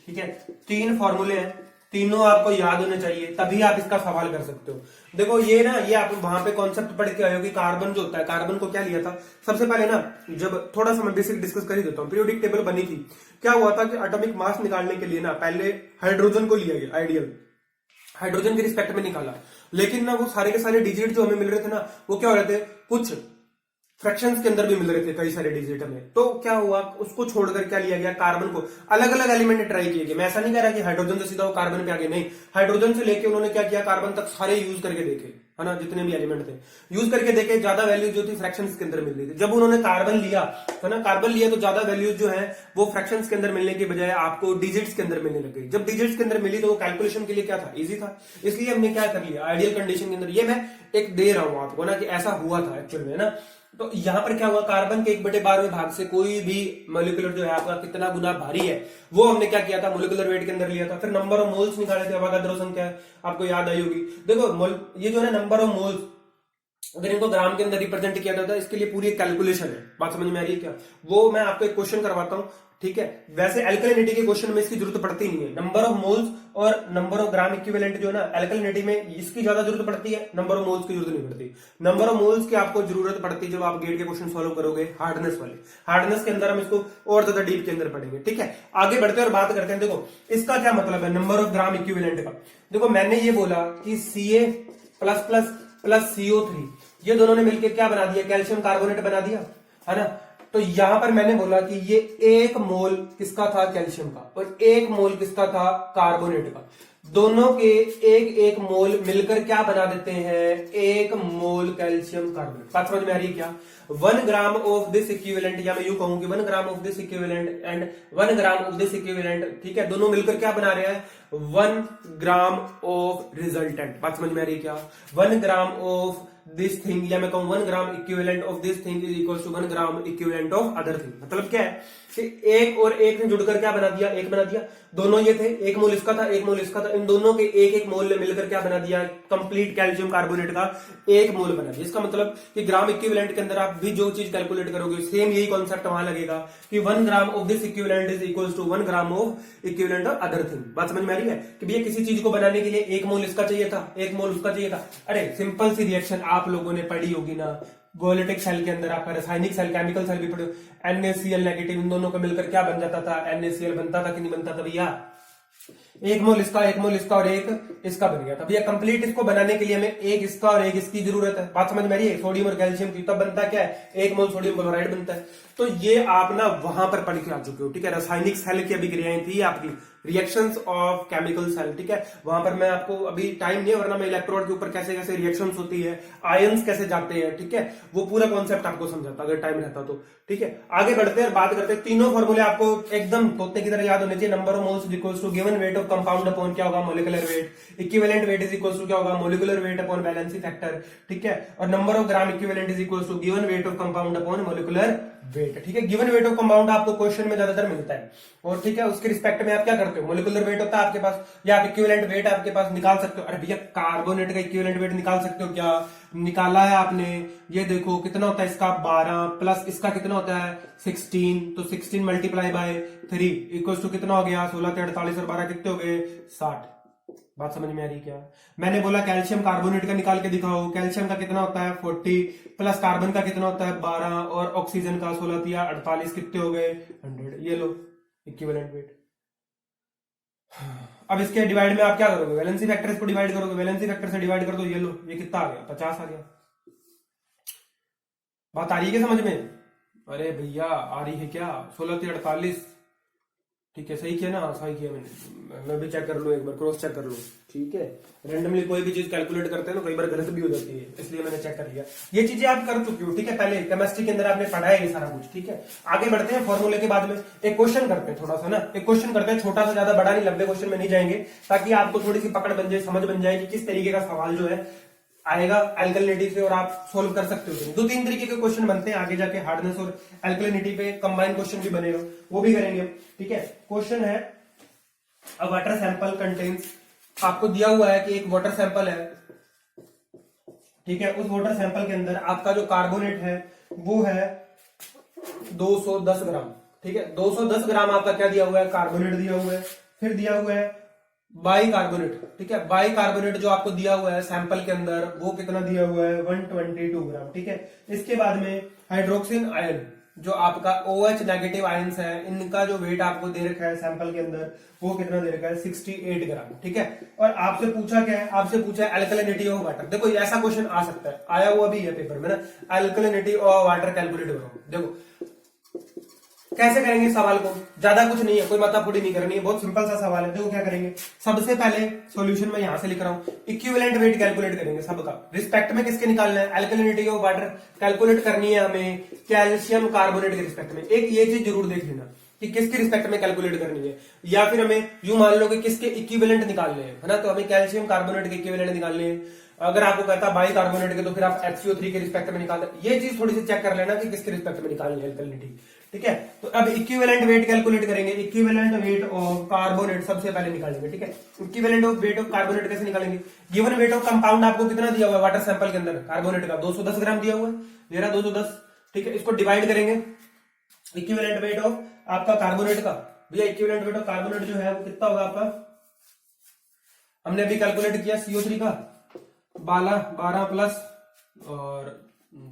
Speaker 1: ठीक है, 3 फॉर्मूले हैं, तीनों आपको याद होने चाहिए, तभी आप इसका सवाल कर सकते हो। देखो ये ना, ये आप वहां पे कॉन्सेप्ट पढ़ के आए हो कि कार्बन जो होता है, कार्बन को क्या लिया था सबसे पहले ना, जब थोड़ा सा मैं बेसिक डिस्कस कर ही देता हूँ। पीरियोडिक टेबल बनी थी, क्या हुआ था कि एटॉमिक मास निकालने के लिए ना पहले हाइड्रोजन को लिया गया, आइडियल हाइड्रोजन के रिस्पेक्ट में निकाला, लेकिन ना वो सारे के सारे डिजिट जो हमें मिल रहे थे ना, वो क्या हो रहे थे, कुछ फ्रैक्शंस के अंदर भी मिल रहे थे कई सारे डिजिट में। तो क्या हुआ, उसको छोड़कर क्या लिया गया, कार्बन को अलग अलग एलिमेंट ट्राई किए गए। मैं ऐसा नहीं कह रहा कि हाइड्रोजन से सीधा वो कार्बन पे आ गए, नहीं, हाइड्रोजन से लेके उन्होंने क्या किया, कार्बन तक सारे यूज करके देखे, है ना, जितने भी एलिमेंट थे यूज करके देखे, ज्यादा वैल्यू जो थी फ्रैक्शंस के अंदर मिल रही थी। जब उन्होंने कार्बन लिया, है ना, कार्बन लिया तो ज्यादा वैल्यूज जो है वो फ्रैक्शंस के अंदर मिलने के बजाय आपको डिजिट्स के अंदर मिलने लग गई। जब डिजिट्स के अंदर मिली तो वो कैलकुलेशन के लिए क्या था, इजी था, इसलिए हमने क्या कर लिया, आइडियल कंडीशन के अंदर। ये मैं एक दे रहा हूं आपको ना कि ऐसा हुआ था एक्चुअल में ना। तो यहां पर क्या हुआ, कार्बन के 1/12 भाग से कोई भी मोलिकुलर जो है आपका कितना गुना भारी है, वो हमने क्या किया था, मोलिकुलर वेट के अंदर लिया था। फिर नंबर ऑफ मोल्स निकाले थे, अवागाद्रो संख्या आपको याद आई होगी। देखो ये जो है नंबर ऑफ मोल्स, अगर इनको ग्राम के अंदर रिप्रेजेंट किया जाता है, इसके लिए पूरी कैलकुलेशन है। बात समझ में आ रही है क्या, वो मैं आपको एक क्वेश्चन करवाता हूं, ठीक है। वैसे एल्कलिनिटी के क्वेश्चन में इसकी जरूरत पड़ती नहीं है। नंबर ऑफ मोल्स और नंबर ऑफ ग्राम इक्विवेलेंट जो है ना, एल्कलिनिटी में इसकी ज्यादा जरूरत पड़ती है, नंबर ऑफ मोल्स की जरूरत नहीं पड़ती। नंबर ऑफ मोल्स की आपको जरूरत पड़ती है जब आप गेट के क्वेश्चन सॉल्व करोगे हार्डनेस वाले। हार्डनेस के अंदर हम इसको और ज्यादा डीप के अंदर पढ़ेंगे, ठीक है। आगे बढ़ते हैं और बात करते हैं। देखो इसका क्या मतलब है नंबर ऑफ ग्राम इक्विवेलेंट का। देखो मैंने ये बोला कि Ca++ प्लस CO3 ये दोनों ने मिलकर क्या बना दिया, कैल्शियम कार्बोनेट बना दिया, है ना। तो यहां पर मैंने बोला कि ये 1 मोल किसका था, कैल्शियम का, और 1 मोल किसका था, कार्बोनेट का। दोनों के 1 मोल मिलकर क्या बना देते हैं, 1 मोल कैल्शियम कार्बोनेट। बात समझ में आ रही है क्या। 1 ग्राम ऑफ दिस इक्विवेलेंट, या मैं यूं कहूं कि 1 gram of this equivalent and 1 gram of this equivalent, ठीक है, दोनों मिलकर क्या बना रहे हैं, 1 ग्राम ऑफ रिजल्टेंट। बात समझ में आ रही है क्या। 1 ग्राम ऑफ दिस थिंग, या मैं कहूं 1 gram equivalent of this thing is equal to 1 gram equivalent of other thing. मतलब क्या है कि 1 और 1 ने जुड़कर क्या बना दिया, 1 बना दिया। दोनों ये थे, 1 मोल इसका था, 1 मोल इसका था, इन दोनों के 1 मोल ने मिलकर क्या बना दिया, कंप्लीट कैल्शियम कार्बोनेट का 1 मोल बना दिया। इसका मतलब कि ग्राम इक्विवेलेंट के अंदर आप भी जो चीज कैलकुलेट करोगे सेम यही कॉन्सेप्ट वहां लगेगा कि 1 gram of this equivalent is equal to 1 gram of equivalent of other thing. बात समझ में आ रही है कि भैया किसी चीज को बनाने के लिए 1 मोल इसका चाहिए था, 1 मोल उसका चाहिए था। अरे सिंपल सी रिएक्शन आप लोगों ने पढ़ी होगी ना, वोलेटिक सेल के अंदर आपका रासायनिक सेल, केमिकल सेल भी पढ़े, NaCl नेगेटिव, इन दोनों को मिलकर क्या बन जाता था, NaCl बनता था कि नहीं बनता था भैया, एक मोल इसका और एक इसका बन गया था भैया। कंप्लीट इसको बनाने के लिए हमें एक इसका और एक इसकी जरूरत है, बात समझ में आ रही है, सोडियम और कैल्शियम की, तब बनता क्या है, एक मोल सोडियम क्लोराइड बनता है। तो ये आप ना वहां पर पढ़ के आ चुके हो, ठीक है, रासायनिक सेल की अभिक्रियाएं थी आपकी, रिएक्शंस ऑफ केमिकल सेल, ठीक है, वहां पर मैं आपको अभी टाइम नहीं है, वरना मैं इलेक्ट्रोड के ऊपर कैसे कैसे रिएक्शंस होती है, आयंस कैसे जाते हैं, ठीक है, वो पूरा कॉन्सेप्ट आपको समझाता अगर टाइम रहता तो, ठीक है। आगे बढ़ते हैं और बात करते हैं, तीनों फॉर्मूले आपको एकदम तोते की तरह याद होने चाहिए। Number of moles equals to given weight of compound upon क्या होगा, molecular weight, equivalent weight is equals to क्या होगा, molecular weight upon valency factor, ठीक है, और number of gram equivalent is equals to given weight of compound upon molecular weight, ठीक है। Given weight of compound आपको क्वेश्चन में ज्यादातर मिलता है, और ठीक है, उसके रिस्पेक्ट में आप क्या करते हो, मोलिकुलर वेट होता है आपके पास, या आप इक्विवेलेंट वेट आपके पास निकाल सकते हो। अरे भैया कार्बोनेट का इक्विवेलेंट वेट निकाल सकते हो क्या, निकाला है आपने, ये देखो कितना होता है इसका 12 प्लस इसका कितना होता है 16, तो 16 मल्टीप्लाई बाय 3 इक्वल्स टू कितना हो गया 16 के 48 और 12 कितने हो गए 60। बात समझ में आ रही क्या, मैंने बोला कैल्शियम कार्बोनेट का निकाल के दिखाओ, कैल्शियम का कितना होता है 40 प्लस कार्बन का कितना होता है 12 और ऑक्सीजन का 16 दिया 48 कितने हो गए 100, ये लो इक्विवेलेंट वेट। अब इसके डिवाइड में आप क्या करोगे, वैलेंसी फैक्टर इसको डिवाइड करोगे, वैलेंसी फैक्टर से डिवाइड कर दो, ये लो ये कितना आ गया 50 आ गया। बात आ रही है क्या समझ में, अरे भैया आ रही है क्या, 16 से 48, ठीक है सही किया ना, सही किया मैंने, मैं भी चेक कर लूं एक बार, क्रॉस चेक कर लूं, ठीक है। रैंडमली कोई भी चीज कैलकुलेट करते हैं ना कई बार गलत भी हो जाती है, इसलिए मैंने चेक कर लिया। ये चीजें आप कर चुके हो, ठीक है, पहले केमिस्ट्री के अंदर आपने पढ़ा है ये सारा कुछ, ठीक है। आगे बढ़ते हैं फॉर्मूले के बाद में एक क्वेश्चन करते हैं, थोड़ा सा ना एक क्वेश्चन करते हैं, छोटा सा, ज्यादा बड़ा नहीं, लंबे क्वेश्चन में नहीं जाएंगे, ताकि आपको थोड़ी सी पकड़ बन जाए, समझ बन जाए कि किस तरीके का सवाल जो है आएगा एल्कलिनिटी से और आप सोल्व कर सकते हो। दो तीन तरीके के क्वेश्चन बनते हैं आगे जाके, हार्डनेस और एल्कलिनिटी पे कंबाइन क्वेश्चन भी बनेगा, वो भी करेंगे, ठीक है। क्वेश्चन है अ वाटर सैंपल कंटेन्स, आपको दिया हुआ है कि एक वाटर सैंपल है, ठीक है, उस वाटर सैंपल के अंदर आपका जो कार्बोनेट है वो है 210 ग्राम, ठीक है, 210 ग्राम आपका क्या दिया हुआ है, कार्बोनेट दिया हुआ है। फिर दिया हुआ है बाई कार्बोनेट, ठीक है, बाई कार्बोनेट जो आपको दिया हुआ है सैंपल के अंदर वो कितना दिया हुआ है 122 ग्राम, ठीक है। इसके बाद में हाइड्रोक्सिन आयन जो आपका OH नेगेटिव आयंस है, इनका जो वेट आपको दे रखा है सैंपल के अंदर वो कितना दे रखा है 68 ग्राम, ठीक है। और आपसे पूछा क्या है, आपसे पूछा है अल्कलिनिटी ऑफ वाटर। देखो ऐसा क्वेश्चन आ सकता है, आया हुआ भी है पेपर में ना, अल्कलिनिटी ऑफ वाटर कैलकुलेट करो। देखो कैसे करेंगे सवाल को, ज्यादा कुछ नहीं है, कोई माथाफोड़ी नहीं करनी है, बहुत सिंपल सा सवाल है। देखो क्या करेंगे, सबसे पहले सॉल्यूशन में यहां से लिख रहा हूं, इक्विवेलेंट वेट कैलकुलेट करेंगे सबका, रिस्पेक्ट में किसके निकालना है, अल्कलिनिटी ऑफ वाटर कैलकुलेट करनी है हमें कैल्शियम कार्बोनेट के रिस्पेक्ट में। एक ये चीज जरूर देख लेना कि किसके रिस्पेक्ट में कैलकुलेट करनी है, या फिर हमें यूं मान लो कि किसके इक्विवेलेंट निकालने हैं, है ना, तो हमें कैल्शियम कार्बोनेट के इक्विवेलेंट निकालने हैं। अगर आपको कहता है बाई कार्बोनेट के तो फिर आप HCO3 के रिस्पेक्ट में निकालना, ये चीज थोड़ी सी चेक कर लेना कि किसके रिस्पेक्ट में निकालनी है अल्कलिनिटी, ठीक है। तो अब इक्विवेलेंट वेट कैलकुलेट करेंगे, इक्विवेलेंट वेट ऑफ कार्बोनेट सबसे पहले निकालेंगे, ठीक है। Equivalent of weight of carbonate कैसे निकालेंगे, गिवन वेट ऑफ कंपाउंड आपको कितना दिया हुआ है वाटर सैंपल के अंदर कार्बोनेट का 210 ग्राम दिया हुआ है, मेरा 210, ठीक है। इसको डिवाइड करेंगे इक्विवेलेंट वेट ऑफ आपका कार्बोनेट का, भैया इक्विवेलेंट वेट ऑफ कार्बोनेट जो है वो कितना होगा आपका, हमने अभी कैलकुलेट किया CO3 का 12 प्लस और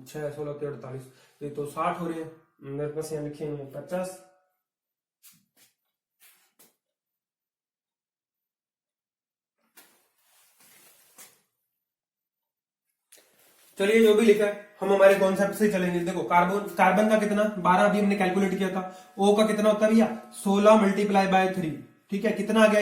Speaker 1: 6 16 48, ये तो 60 हो रहे हैं, मेरे पास यहाँ लिखे हुए 50। चलिए जो भी लिखा है हम हमारे कॉन्सेप्ट से चलेंगे। देखो कार्बन का कितना 12 अभी हमने कैलकुलेट किया था, O का कितना होता है भैया 16 मल्टीप्लाई बाय 3, ठीक है, कितना आ गया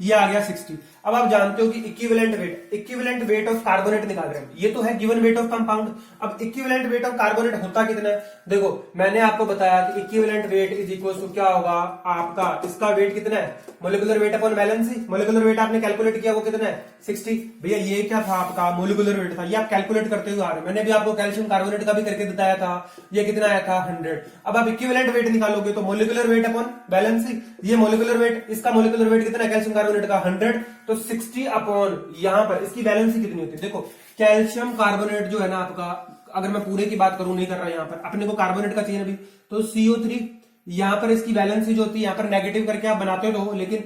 Speaker 1: ये आ गया 60। अब आप जानते हो कि इक्विवेलेंट वेट ऑफ कार्बोनेट निकाल रहे हैं, ये तो है गिवन वेट ऑफ कंपाउंड। अब इक्विवेलेंट वेट ऑफ कार्बोनेट होता कितना है, देखो मैंने आपको बताया कि equivalent weight is equal to क्या होगा आपका, इसका वेट कितना है molecular weight upon valency, molecular weight आपने कैलकुलेट किया वो कितना है 60। भैया ये क्या था आपका मोलिकुलर वेट था, ये आप कैलकुलेट करते हुए आ रहे हैं, मैंने भी आपको कैल्शियम कार्बोनेट का भी करके बताया था, ये कितना आया था 100। अब आप इक्विवेलेंट वेट निकालोगे तो मोलिकुलर वेट अपॉन वैलेंसी, ये मोलिकुलर वेट, इसका मोलिकुलर वेट कितना है कैल्शियम कार्बोनेट का 100, तो 60 अपॉन यहां पर इसकी वैलेंसी कितनी होती है। देखो कैल्शियम कार्बोनेट जो है ना आपका, अगर मैं पूरे की बात करूं नहीं कर रहा यहां पर, अपने को कार्बोनेट का चाहिए अभी, तो CO3 यहां पर इसकी वैलेंसी जो होती है यहां पर नेगेटिव करके आप बनाते हो, लेकिन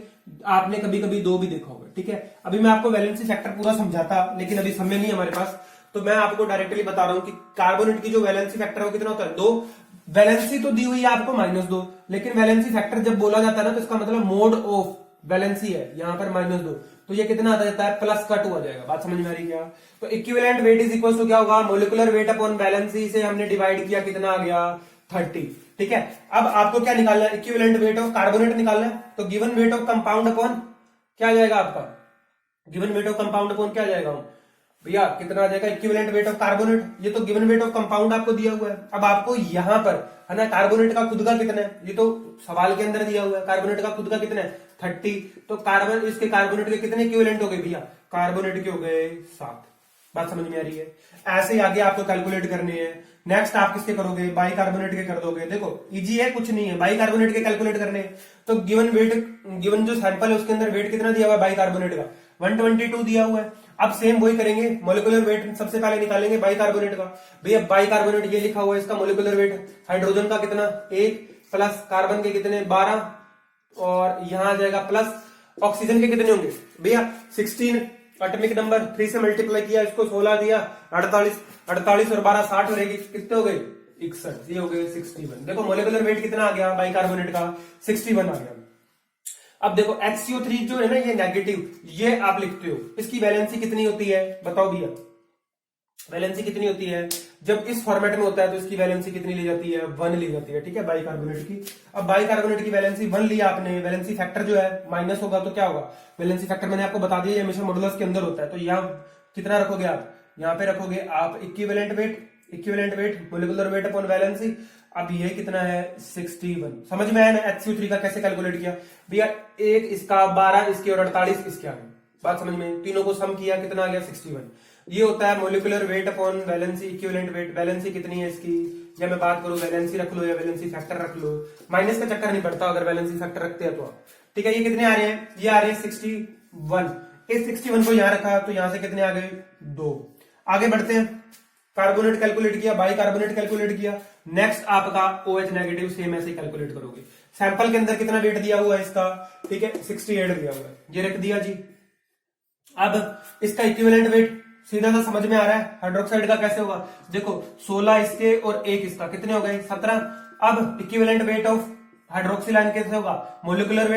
Speaker 1: आपने कभी कभी 2 भी देखा होगा, ठीक है। अभी मैं आपको वैलेंसी फैक्टर पूरा समझाता, लेकिन अभी समय नहीं हमारे पास, तो मैं आपको डायरेक्टली बता रहा हूं कि कार्बोनेट की जो वैलेंसी फैक्टर है वो कितना होता है 2। वैलेंसी तो दी हुई है आपको -2, लेकिन वैलेंसी फैक्टर जब बोला जाता है ना तो इसका मतलब मोड ऑफ वैलेंसी है, यहां पर -2, तो ये कितना आ जाता है +2 आ जाएगा। बात समझ में आ रही क्या? तो equivalent weight is equal to क्या होगा, मोलिकुलर वेट अपॉन वैलेंसी से हमने डिवाइड किया, कितना आ गया 30। ठीक है, अब आपको क्या निकालना है, इक्विवेलेंट वेट ऑफ कार्बोनेट निकालना है। तो given weight of compound upon क्या आ जाएगा आपका, given weight of compound upon क्या आ जाएगा भैया, कितना आ जाएगा इक्विवेलेंट वेट ऑफ कार्बोनेट। ये तो गिवन वेट ऑफ कंपाउंड आपको दिया हुआ है। अब आपको यहां पर है ना कार्बोनेट का खुद का कितना है, ये तो सवाल के अंदर दिया हुआ है, कार्बोनेट का खुद का कितना है 30। तो कार्बन इसके कार्बोनेट के कितने इक्विवेलेंट हो गए भैया, कार्बोनेट के हो गए 7। बात समझ में आ रही है? ऐसे ही आगे आपको कैलकुलेट करने हैं। नेक्स्ट आप किसके करोगे, बाई कार्बोनेट के कर दोगे। देखो इजी है, कुछ नहीं है, बाई कार्बोनेट के कैलकुलेट करने हैं। तो गिवन वेट, गिवन जो सैंपल है उसके अंदर वेट कितना दिया हुआ है बाई कार्बोनेट का, 122 दिया हुआ है। अब सेम वही करेंगे, मोलिकुलर वेट सबसे पहले निकालेंगे बाई कार्बोनेट का। भैया बाई कार्बोनेट ये लिखा हुआ है, इसका मोलिकुलर वेट हाइड्रोजन का कितना 1 प्लस कार्बन के कितने 12 और यहां आ जाएगा प्लस ऑक्सीजन के कितने होंगे भैया 16 एटॉमिक नंबर, 3 से मल्टीप्लाई किया, इसको 16 दिया 48, 48 और 12 60 हो रहेगी, कितने हो गए 61, ये हो गए 61। देखो मोलिकुलर वेट कितना आ गया बाई कार्बोनेट का 61 आ गया। अब देखो HCO3 जो है ना ये नेगेटिव, ये आप लिखते हो, इसकी वैलेंसी कितनी होती है बताओ भैया, वैलेंसी कितनी होती है जब इस फॉर्मेट में होता है तो इसकी वैलेंसी कितनी ली जाती है 1 ली जाती है। ठीक है, बाइकार्बोनेट की। अब बाइकार्बोनेट की वैलेंसी 1 लिया आपने, वैलेंसी फैक्टर जो है माइनस होगा तो क्या होगा, वैलेंसी फैक्टर मैंने आपको बता दिया हमेशा मॉडुलस के अंदर होता है। तो यहाँ कितना रखोगे आप, यहाँ पे रखोगे आप equivalent weight molecular weight upon valency. अब ये कितना है 61। समझ में आया ना HCO3 का कैसे कैलकुलेट किया भैया, 1 इसका 12 इसके और 48 इसके आगे। बात समझ में, तीनों को सम किया कितना आ गया 61। ये होता है molecular weight upon valency equivalent weight. Valency कितनी है इसकी, या मैं बात करूं वैलेंसी रख लो या वैलेंसी फैक्टर रख लो, माइनस का चक्कर नहीं पड़ता अगर वैलेंसी फैक्टर रखते हैं तो आप। ठीक है, ये कितने आ रहे हैं, ये आ रहे हैं 61। इस 61 को यहां रखा तो यहां से कितने आ गए 2। आगे बढ़ते हैं, कार्बोनेट कैलकुलेट किया, बाई कार्बोनेट कैलकुलेट किया। नेक्स्ट आपका OH नेगेटिव सेम ऐसे कैलकुलेट करोगे। सैंपल के अंदर कितना वेट दिया हुआ है इसका, ठीक है 68 दिया हुआ है, ये रख दिया जी। अब इसका इक्विवेलेंट वेट सीधा सा समझ में आ रहा है, हाइड्रोक्साइड का कैसे होगा, देखो 16 इसके और 1 इसका कितने हो गए 17। अब equivalent weight of hydroxyl ion कैसे होगा, मोलिकुलर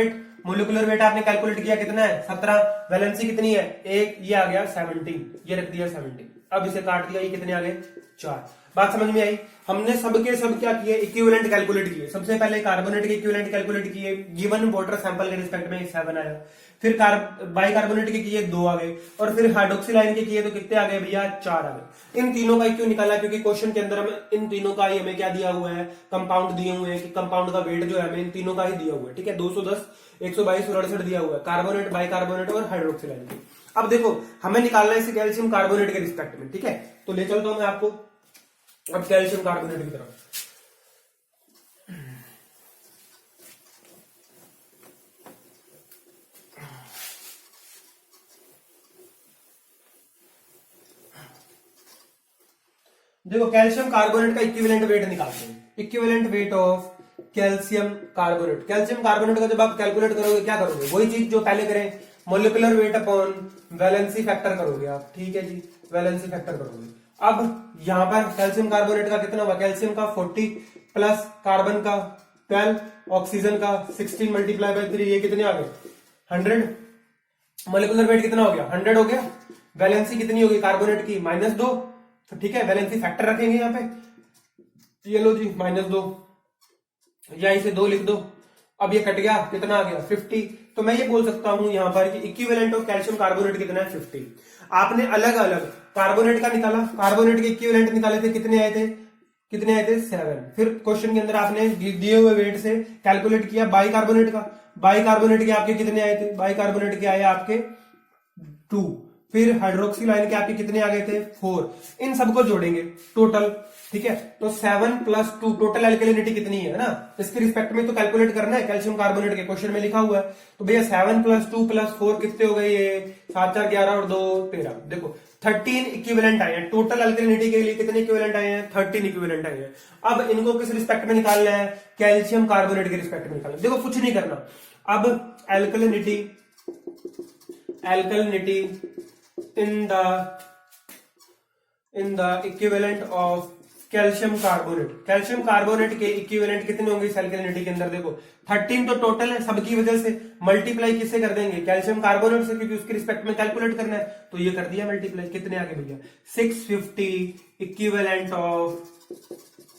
Speaker 1: वेट आपने कैलकुलेट किया कितना है 17, वैलेंसी कितनी है 1, ये आ गया 17, ये रख दिया 17। अब इसे काट दिया, ये कितने आ गए 4। बात समझ में आई? हमने सबके सब क्या किए, इक्विवेलेंट कैलकुलेट किए। सबसे पहले कार्बोनेट के इक्विवेलेंट कैलकुलेट किए, गिवन वाटर सैंपल के रिस्पेक्ट में 7 आया। फिर बाई कार्बोनेट के किए 2 आ गए, और फिर हाइड्रोक्सिल आयन के किए तो कितने आ गए भैया 4 आ गए। इन तीनों का क्यों निकाला, क्योंकि क्वेश्चन के अंदर हमें इन तीनों का ही हमें क्या दिया हुआ है, कंपाउंड दिए हुए हैं कि कंपाउंड का वेट जो है हमें इन तीनों का ही दिया हुआ है। ठीक है, 210, 122 और 68 दिया हुआ है, कार्बोनेट बाई कार्बोनेट और हाइड्रोक्सिल आयन के। अब देखो हमें निकालना है इसे कैल्शियम कार्बोनेट के रिस्पेक्ट में। ठीक है, तो ले चलता हूं मैं आपको अब कैल्शियम कार्बोनेट की तरफ। देखो कैल्शियम कार्बोनेट का इक्विवेलेंट वेट निकालते हैं, equivalent weight of calcium carbonate. Calcium carbonate का जब आप कैलकुलेट करोगे क्या करोगे, वही चीज जो पहले करें, molecular weight upon valency factor करोगे आप। ठीक है जी, वैलेंसी फैक्टर करोगे। अब यहां पर कैल्शियम कार्बोनेट का कितना हुआ, कैल्शियम का 40 प्लस कार्बन का 12, ऑक्सीजन का 16 मल्टीप्लाई बाय 3, ये कितने आ गए 100। मोलिकुलर वेट कितना हो गया 100 हो गया। वैलेंसी कितनी होगी कार्बोनेट की -2, तो ठीक है वैलेंसी फैक्टर रखेंगे यहाँ पे, ये लो जी -2, या इसे 2 लिख दो। अब ये कट गया, कितना आ गया 50। तो मैं ये बोल सकता हूं यहां पर कि इक्विवेलेंट ऑफ कैल्शियम कार्बोनेट कितना है 50। आपने अलग अलग कार्बोनेट का निकाला, कार्बोनेट के इक्विवेलेंट निकाले थे, कितने आए थे 7। फिर क्वेश्चन के अंदर आपने दिए हुए वेट से कैलकुलेट किया बाई कार्बोनेट का, बाई कार्बोनेट के आपके कितने आए थे, बाई कार्बोनेट के आए आपके 2। फिर हाइड्रोक्सिल आयन के आपके कितने आ गए थे 4। इन सबको जोड़ेंगे टोटल, ठीक है, तो 7 + 2 टोटल एल्कलिनिटी कितनी है ना, इसके रिस्पेक्ट में तो कैलकुलेट करना है कैल्शियम कार्बोनेट के, क्वेश्चन में लिखा हुआ है। तो भैया 7 + 2 + 4 कितने हो गए, ये 7 4 11 और 2 13। देखो 13 इक्विवेलेंट आए हैं, टोटल एल्कलिनिटी के लिए कितने इक्विवेलेंट आए हैं 13 इक्विवेलेंट आए हैं। अब इनको किस रिस्पेक्ट में निकालना है, कैल्शियम कार्बोनेट के रिस्पेक्ट में निकालना है। देखो कुछ नहीं करना, अब alkalinity in the in the equivalent of calcium carbonate. Calcium carbonate के इक्विवेलेंट कितने होंगे इस एल्कलिनिटी के अंदर? देखो 13 तो टोटल है सबकी वजह से, मल्टीप्लाई किससे कर देंगे? कैल्शियम कार्बोनेट से, क्योंकि उसके रिस्पेक्ट में कैलकुलेट करना है, तो ये कर दिया मल्टीप्लाई। कितने आगे भैया? 650 इक्विवेलेंट ऑफ,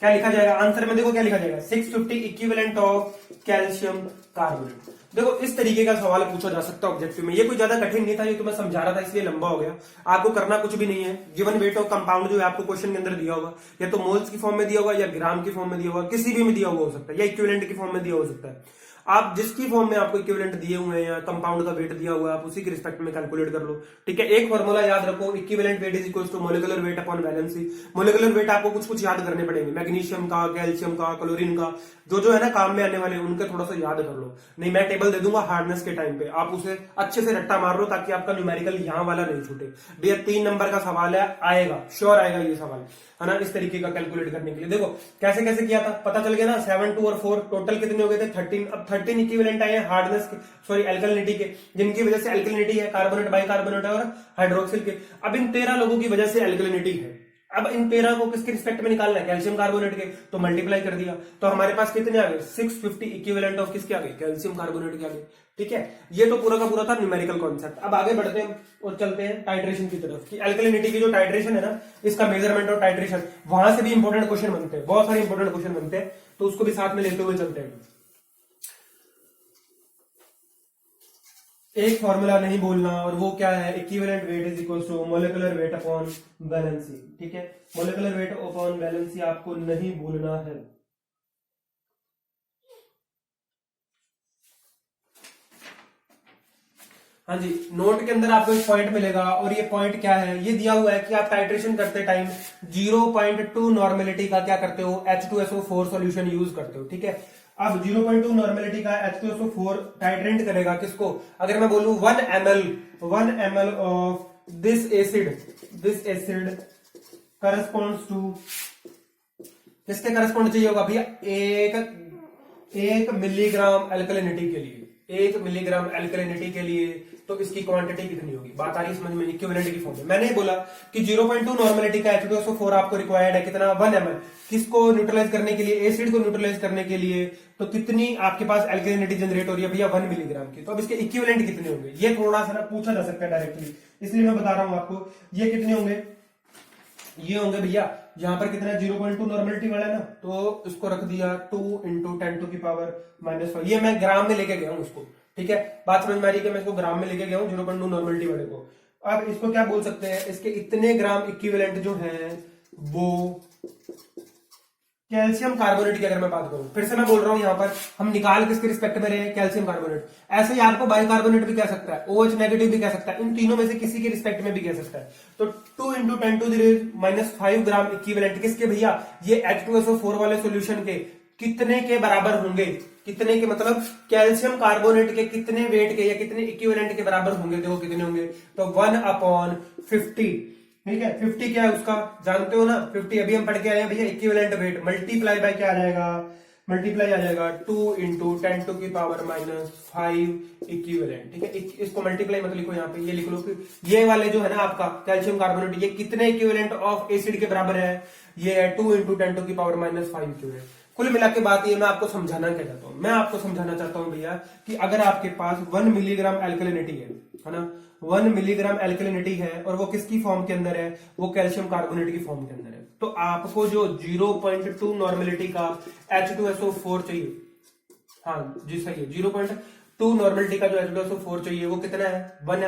Speaker 1: क्या लिखा जाएगा आंसर में? देखो क्या लिखा जाएगा, 650 इक्विवेलेंट ऑफ कैल्शियम कार्बोनेट। देखो इस तरीके का सवाल पूछा जा सकता है ऑब्जेक्टिव में। ये कोई ज्यादा कठिन नहीं था, ये तो मैं समझा रहा था इसलिए लंबा हो गया। आपको करना कुछ भी नहीं है। गिवन वेट ऑफ कंपाउंड जो है आपको क्वेश्चन के अंदर दिया होगा, या तो मोल्स की फॉर्म में दिया होगा या ग्राम की फॉर्म में दिया होगा, किसी भी में दिया हुआ हो सकता है, या इक्विवेलेंट की फॉर्म में दिया हो सकता है। आप जिसकी फॉर्म में आपको इक्विवेलेंट दिए हुए हैं या कंपाउंड का वेट दिया हुआ है, आप उसी के रिस्पेक्ट में कैलकुलेट कर लो। ठीक है, एक फॉर्मूला याद रखो, equivalent weight is equal to molecular weight upon valency. Molecular weight आपको कुछ कुछ याद करने पड़ेंगे, मैग्नीशियम का, कैल्शियम का, क्लोरीन का, जो है ना काम में आने वाले, उनके थोड़ा सा याद कर लो। नहीं मैं टेबल दे दूंगा हार्डनेस के टाइम पे, आप उसे अच्छे से रट्टा मार लो ताकि आपका न्यूमेरिकल यहां वाला नहीं छूटे। भैया 3 नंबर का सवाल है, आएगा, श्योर आएगा ये सवाल, है ना, इस तरीके का कैलकुलेट करने के लिए। देखो कैसे कैसे किया था, पता चल गया ना। 7, 2 और 4 टोटल कितने हो गए थे? 13। अब 13 इक्विवेलेंट आए हैं हार्डनेस के, सॉरी एल्कलिनिटी के, जिनकी वजह से एल्कलिनिटी है कार्बोनेट, बाइकार्बोनेट और हाइड्रोक्सिल के। अब इन 13 लोगों की वजह से एल्कलिनिटी है। अब इन 13 को किसके रिस्पेक्ट में निकालना है? कैल्शियम कार्बोनेट के, तो मल्टीप्लाई कर दिया, तो हमारे पास कितने आ गए? 650 इक्विवेलेंट ऑफ किसके आ गए? कैल्शियम कार्बोनेट के आ गए। ठीक है, ये तो पूरा का पूरा था न्यूमेरिकल कॉन्सेप्ट। अब आगे बढ़ते हैं और चलते हैं टाइट्रेशन की तरफ, कि एल्कलिनिटी की जो टाइट्रेशन है ना, इसका मेजरमेंट और टाइट्रेशन, वहां से भी इंपॉर्टेंट क्वेश्चन बनते हैं, बहुत सारे इंपॉर्टेंट क्वेश्चन बनते हैं, तो उसको भी साथ में लेते हुए चलते हैं। एक फॉर्मूला नहीं बोलना, और वो क्या है? Equivalent weight is equal to molecular weight upon valency. ठीक है, मोलिकुलर वेट अपॉन वैलेंसी आपको नहीं भूलना है। हाँ जी, नोट के अंदर आपको एक पॉइंट मिलेगा, और ये पॉइंट क्या है? ये दिया हुआ है कि आप टाइट्रेशन करते टाइम 0.2 नॉर्मेलिटी का क्या करते हो? H2SO4 सॉल्यूशन यूज करते हो। ठीक है, अब 0.2 नॉर्मेलिटी का H2SO4 टाइट्रेट करेगा किसको? अगर मैं बोलूं 1 ml of this acid corresponds to, किसके करस्पॉन्ड चाहिए होगा भैया? 1 मिलीग्राम एल्कलिनिटी के लिए, 1 मिलीग्राम एल्कलिनिटी के लिए, तो इसकी क्वांटिटी कितनी होगी? बात आ रही है समझ में? इक्विवेलेंट की फॉर्म में मैंने बोला कि 0.2 नॉर्मेलिटी का H2SO4 आपको रिक्वायर्ड है, कितना? 1 ml। किसको न्यूट्रलाइज करने के लिए? एसिड को न्यूट्रलाइज करने के लिए। तो कितनी आपके पास एल्कलिनिटी जनरेट हो रही है भैया? 1 मिलीग्राम की। तो अब इसके इक्विवेलेंट कितने होंगे? ये थोड़ा सा ना पूछा जा सकता है डायरेक्टली, इसलिए मैं बता रहा हूं आपको। ये कितने होंगे? ये होंगे भैया, यहां पर कितना 0.2 नॉर्मेलिटी वाला है ना, तो इसको रख दिया 2 इंटू 10⁻⁻⁵। ये मैं ग्राम में लेके गया हूं उसको। ठीक है, बात समझ में आ रही है कि मैं इसको ग्राम में लेके गया हूं 0.2 नॉर्मेलिटी वाले को। अब इसको क्या बोल सकते हैं? इसके इतने ग्राम इक्विवेलेंट जो है वो कैल्शियम कार्बोनेट की, अगर मैं बात करूं, फिर से मैं बोल रहा हूं, यहां पर हम निकाल किसके रिस्पेक्ट में रहे? Calcium carbonate. ऐसे ही आपको बाइकार्बोनेट भी कह सकता है, OH नेगेटिव भी कह सकता है, इन तीनों में से किसी के रिस्पेक्ट में भी कह सकता है। तो 2 इंटू 10⁻⁵ ग्राम इक्विवेलेंट किसके भैया? ये H2SO4 वाले सोल्यूशन के कितने के बराबर होंगे? कितने के मतलब कैल्शियम कार्बोनेट के कितने वेट के या कितने इक्विवेलेंट के बराबर होंगे? देखो कितने होंगे, तो 1/50। ठीक है, 50 क्या है उसका जानते हो ना? 50 अभी हम पढ़ के आए हैं भैया, इक्विवेलेंट वेट मल्टीप्लाई बाय क्या आ जाएगा? मल्टीप्लाई आ जाएगा 2 इंटू 10⁻⁵ इक्विवेलेंट। ठीक है, इसको मल्टीप्लाई मत लिखो, यहाँ पे ये लिख लो कि ये वाले जो है ना आपका कैल्शियम कार्बोनेट, ये कितने इक्विवेलेंट ऑफ एसिड के बराबर है? ये है 2 इंटू 10⁻⁵ इक्विवेलेंट। कुल मिला के बात ये मैं आपको समझाना क्या चाहता हूं? मैं आपको समझाना चाहता हूं भैया कि अगर आपके पास 1 मिलीग्राम एल्कलिनिटी है ना, 1 मिलीग्राम एल्कलिनिटी है, और वो किसकी फॉर्म के अंदर है? वो कैल्शियम कार्बोनेट की फॉर्म के अंदर है, तो आपको जो 0.2 नॉर्मेलिटी का H2SO4 चाहिए, हाँ जी सही है, 0.2 नॉर्मेलिटी का जो H2SO4 चाहिए वो कितना है? 1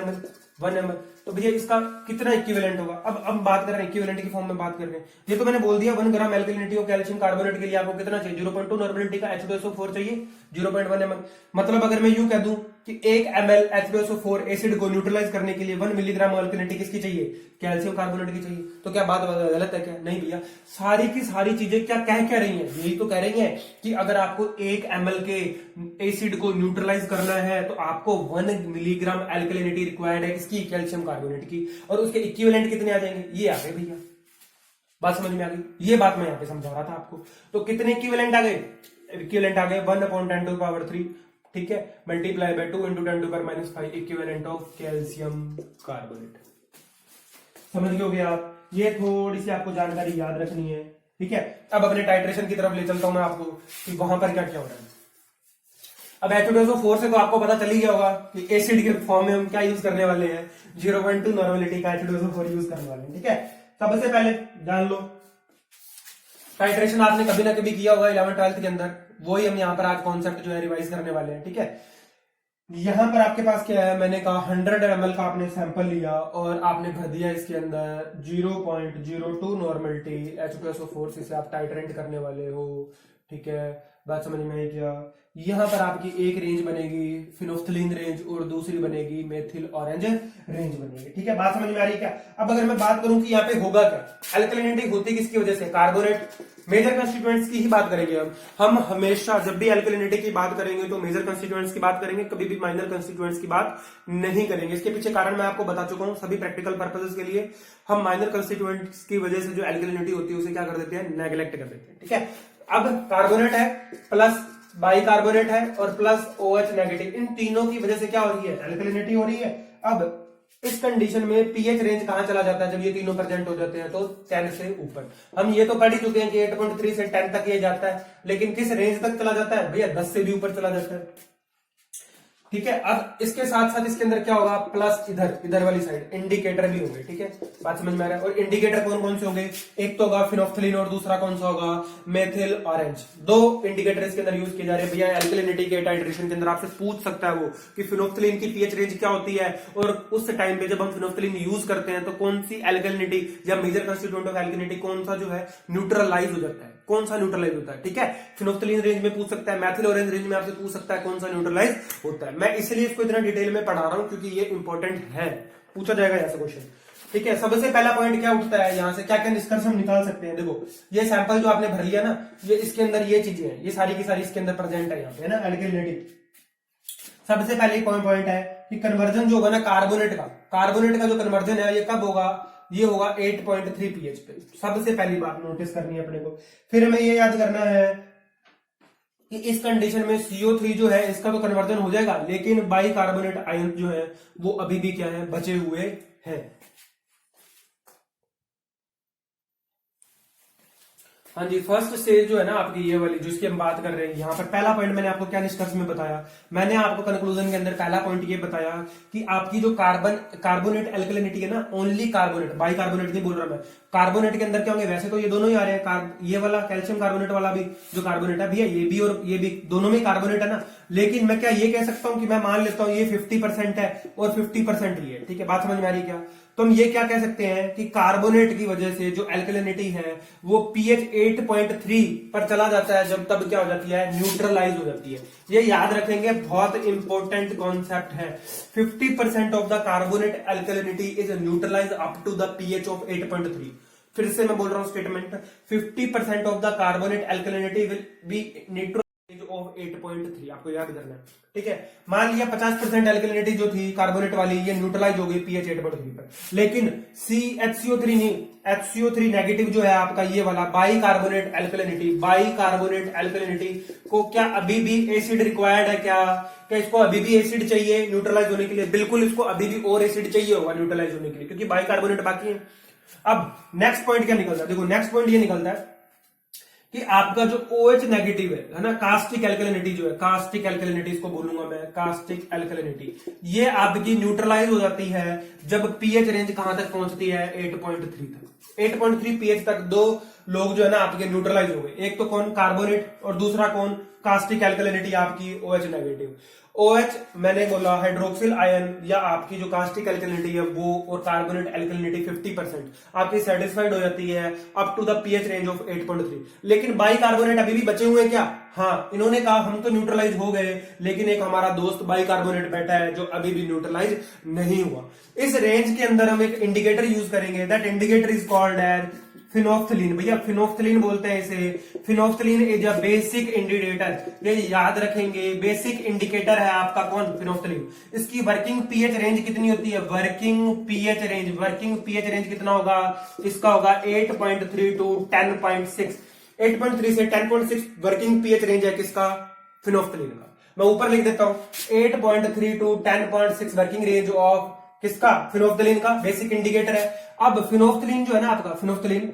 Speaker 1: ml। तो भैया इसका कितना इक्विवेलेंट होगा? अब बात कर रहे हैं इक्विवेलेंट की फॉर्म में बात कर रहे हैं। ये तो मैंने बोल दिया 1 ग्राम एल्कलिनिटी ऑफ कैल्शियम कार्बोनेट के लिए आपको कितना चाहिए? 0.2 नॉर्मेलिटी का H2SO4 चाहिए, 0.1 ml। मतलब अगर मैं यूं कह दूं कि 1 ml H2SO4 एसिड को न्यूट्रलाइज करने के लिए 1 मिलीग्राम एल्कलिनिटी किसकी चाहिए? कैल्शियम कार्बोनेट की चाहिए। तो क्या बात गलत है क्या? नहीं भैया, सारी की सारी चीजें क्या कह रही हैं? यही तो कह रही हैं कि अगर आपको 1 ml के एसिड को न्यूट्रलाइज करना है तो आपको 1 मिलीग्राम एल्कलिनिटी रिक्वायर्ड है, किसकी? कैल्शियम कार्बोनेट की। और उसके इक्विवेलेंट कितने आ जाएंगे? ये आ गए भैया, बात समझ में आ गई? ये बात मैं यहां पे समझा रहा था आपको। तो कितने इक्विवेलेंट आ गए? इक्विवेलेंट आ गए 1/10⁻⁵। ठीक है, multiply by 2 into 10⁻⁵ equivalent of calcium carbonate. समझ गए आप? ये थोड़ी सी आपको जानकारी याद रखनी है, ठीक है। अब अपने टाइट्रेशन की तरफ ले चलता हूं मैं आपको कि वहां पर क्या क्या हो रहा है। अब H2SO4 से तो आपको पता चल ही गया होगा कि एसिड के फॉर्म में हम क्या यूज करने वाले हैं, 0.2 नॉर्मेलिटी का H2SO4 यूज करने वाले हैं, ठीक है। सबसे पहले जान लो टाइट्रेशन आपने कभी ना कभी किया होगा 11th-12th के अंदर, वही हम यहाँ पर आज कॉन्सेप्ट जो है रिवाइज करने वाले हैं, ठीक है। यहां पर आपके पास क्या है, मैंने कहा 100 ml का आपने सैंपल लिया और आपने भर दिया इसके अंदर 0.02 नॉर्मलिटी H2SO4 से आप टाइट्रेट करने वाले हो, ठीक है। बात समझ में आई क्या। यहां पर आपकी एक रेंज बनेगी फिनोफ्थलीन रेंज और दूसरी बनेगी मेथिल ऑरेंज रेंज बनेगी, ठीक है। बात समझ में आ रही है क्या। अब अगर मैं बात करूं कि यहाँ पे होगा क्या, अल्कलिनिटी होती किसकी वजह से, कार्बोनेट, मेजर कंस्टिट्यूएंट्स की ही बात करेंगे हम हमेशा जब भी अल्कलिनिटी की बात करेंगे तो मेजर कंस्टिट्यूएंट्स की बात करेंगे, कभी भी माइनर कंस्टिट्यूएंट्स की बात नहीं करेंगे। इसके पीछे कारण मैं आपको बता चुका हूं, सभी प्रैक्टिकल पर्पसेस के लिए हम माइनर कंस्टिट्यूएंट्स की वजह से जो अल्कलिनिटी होती है उसे क्या कर देते हैं, नेग्लेक्ट कर देते हैं, ठीक है। अब कार्बोनेट है प्लस बाइकार्बोनेट है और प्लस OH नेगेटिव, इन तीनों की वजह से क्या हो रही है, अल्कलिनिटी हो रही है। अब इस कंडीशन में पीएच रेंज कहां चला जाता है जब ये तीनों प्रेजेंट हो जाते हैं, तो 10 से ऊपर। हम ये तो पढ़ ही चुके हैं कि 8.3 से 10 तक ये जाता है, लेकिन किस रेंज तक चला जाता है भैया, 10 से भी ऊपर चला जाता है, ठीक है। अब इसके साथ साथ इसके अंदर क्या होगा, प्लस इधर वाली साइड इंडिकेटर भी होंगे, ठीक है। बात समझ में आ रहा है। और इंडिकेटर कौन कौन से होंगे, एक तो होगा फिनोफ्थलीन और दूसरा कौन सा होगा, मेथिल ऑरेंज। दो इंडिकेटर इसके अंदर यूज किए जा रहे हैं भैया। अल्कलिनिटी के टाइट्रेशन के अंदर आपसे पूछ सकता है वो कि फिनोफ्थलीन की पीएच रेंज क्या होती है, और उस टाइम पे जब हम फिनोफ्थलीन यूज करते हैं तो कौन सी अल्कलिनिटी या मेजर कंस्टिट्यूएंट ऑफ अल्कलिनिटी कौन सा जो है न्यूट्रलाइज हो जाता है, कौन सा न्यूट्रलाइज होता है, ठीक है। फिनोफ्थलीन रेंज में पूछ सकता है, मेथिल ऑरेंज रेंज में आपसे पूछ सकता है कौन सा न्यूट्रलाइज होता है। मैं इसलिए इसको इतना डिटेल में पढ़ा रहा हूं क्योंकि ये इंपॉर्टेंट है, पूछा जाएगा ऐसा क्वेश्चन, ठीक है। सबसे पहला पॉइंट क्या उठता है, यहां से क्या क्या निष्कर्ष हम निकाल सकते हैं। देखो ये सैंपल जो आपने भर लिया ना, ये इसके अंदर ये चीजें हैं, ये सारी की सारी इसके अंदर प्रेजेंट है यहाँ पे, है ना, अल्कलिनिटी। सबसे पहले पॉइंट है कि कन्वर्जन जो होगा ना कार्बोनेट का जो कन्वर्जन है ये कब होगा, ये होगा 8.3 pH पे। सबसे पहली बात नोटिस करनी है अपने को। फिर हमें ये याद करना है कि इस कंडीशन में CO3 जो है इसका तो कन्वर्जन हो जाएगा, लेकिन बाइकार्बोनेट आयन जो है वो अभी भी क्या है, बचे हुए हैं। हाँ जी, फर्स्ट स्टेज जो है ना आपकी ये वाली जिसकी हम बात कर रहे हैं, यहाँ पर पहला पॉइंट मैंने आपको क्या निष्कर्ष में बताया, मैंने आपको कंक्लूजन के अंदर पहला पॉइंट ये बताया कि आपकी जो कार्बोनेट अल्कलिनिटी है ना, ओनली कार्बोनेट, बाइकार्बोनेट नहीं बोल रहा मैं, कार्बोनेट के अंदर क्या होंगे, वैसे तो ये दोनों ही आ रहे हैं, ये वाला कैल्शियम कार्बोनेट वाला भी जो कार्बोनेट है भैया, ये भी और ये भी दोनों में कार्बोनेट है ना, लेकिन मैं क्या ये कह सकता हूं कि मैं मान लेता हूं ये 50% है और 50% ये है, ठीक है। बात समझ में आ रही क्या। तो हम ये क्या कह सकते हैं कि कार्बोनेट की वजह से जो अल्कलिनिटी है वो pH 8.3 पर चला जाता है, जब तब क्या हो जाती है, न्यूट्रलाइज हो जाती है। ये याद रखेंगे, बहुत इंपॉर्टेंट कॉन्सेप्ट है। 50% of the carbonate alkalinity is neutralize up to the pH of 8.3। फिर से मैं बोल रहा हूं statement, 50% of the carbonate alkalinity will be neutralize of 8.3, आपको याद करना है, ठीक है। मान लिया 50% अल्कलिनिटी जो थी कार्बोनेट वाली ये न्यूट्रलाइज हो गई pH 8.3 पर, लेकिन HCO3 नहीं, HCO3 नेगेटिव जो है आपका ये वाला बाइकार्बोनेट अल्कलिनिटी को क्या अभी भी एसिड रिक्वायर्ड है, क्या इसको अभी भी एसिड चाहिए न्यूट्रलाइज होने के लिए, बिल्कुल इसको अभी भी और एसिड चाहिए होगा न्यूट्रलाइज होने के लिए, क्योंकि बाइकार्बोनेट बाकी है। अब नेक्स्ट पॉइंट क्या निकलता है, देखो नेक्स्ट पॉइंट ये निकलता है कि आपका जो OH नेगेटिव है ना, कास्टिक अल्कलिनिटी जो है, कास्टिक अल्कलिनिटी इसको बोलूंगा मैं, कास्टिक अल्कलिनिटी, ये आपकी न्यूट्रलाइज हो जाती है जब pH रेंज कहां तक पहुंचती है, 8.3 तक। 8.3 pH तक दो लोग जो है ना आपके न्यूट्रलाइज हो गए, एक तो कौन, कार्बोनेट, और दूसरा कौन, कास्टिक अल्कलिनिटी आपकी OH नेगेटिव। OH मैंने बोला हाइड्रोक्सिल आयन या आपकी जो कास्टिक अल्कलिनिटी है वो, और कार्बोनेट अल्कलिनिटी 50% आपकी सेटिस्फाइड हो जाती है up to the pH range of 8.3। लेकिन बाइकार्बोनेट अभी भी बचे हुए हैं क्या, हाँ, इन्होंने कहा हम तो न्यूट्रलाइज हो गए, लेकिन एक हमारा दोस्त बाइकार्बोनेट बैठा है जो अभी भी न्यूट्रलाइज नहीं हुआ। इस रेंज के अंदर हम एक इंडिकेटर यूज करेंगे, that indicator is called as phenolphthalein. भैया फिनोफ्थलीन बोलते हैं इसे, phenolphthalein is a basic indicator, ये याद रखेंगे, बेसिक इंडिकेटर है आपका कौन, फिनोफ्थलीन। इसकी वर्किंग पीएच रेंज कितनी होती है, वर्किंग पीएच रेंज कितना होगा, इसका होगा 8.3 टू 10.6, 8.3 से 10.6 वर्किंग पीएच रेंज है किसका, फिनोफ्थलीन का। मैं ऊपर लिख देता हूं 8.3 टू 10.6 वर्किंग रेंज ऑफ किसका? फिनोफ्थलीन का, बेसिक इंडिकेटर है। अब फिनोफ्थलीन जो है ना आपका, फिनोफ्थलीन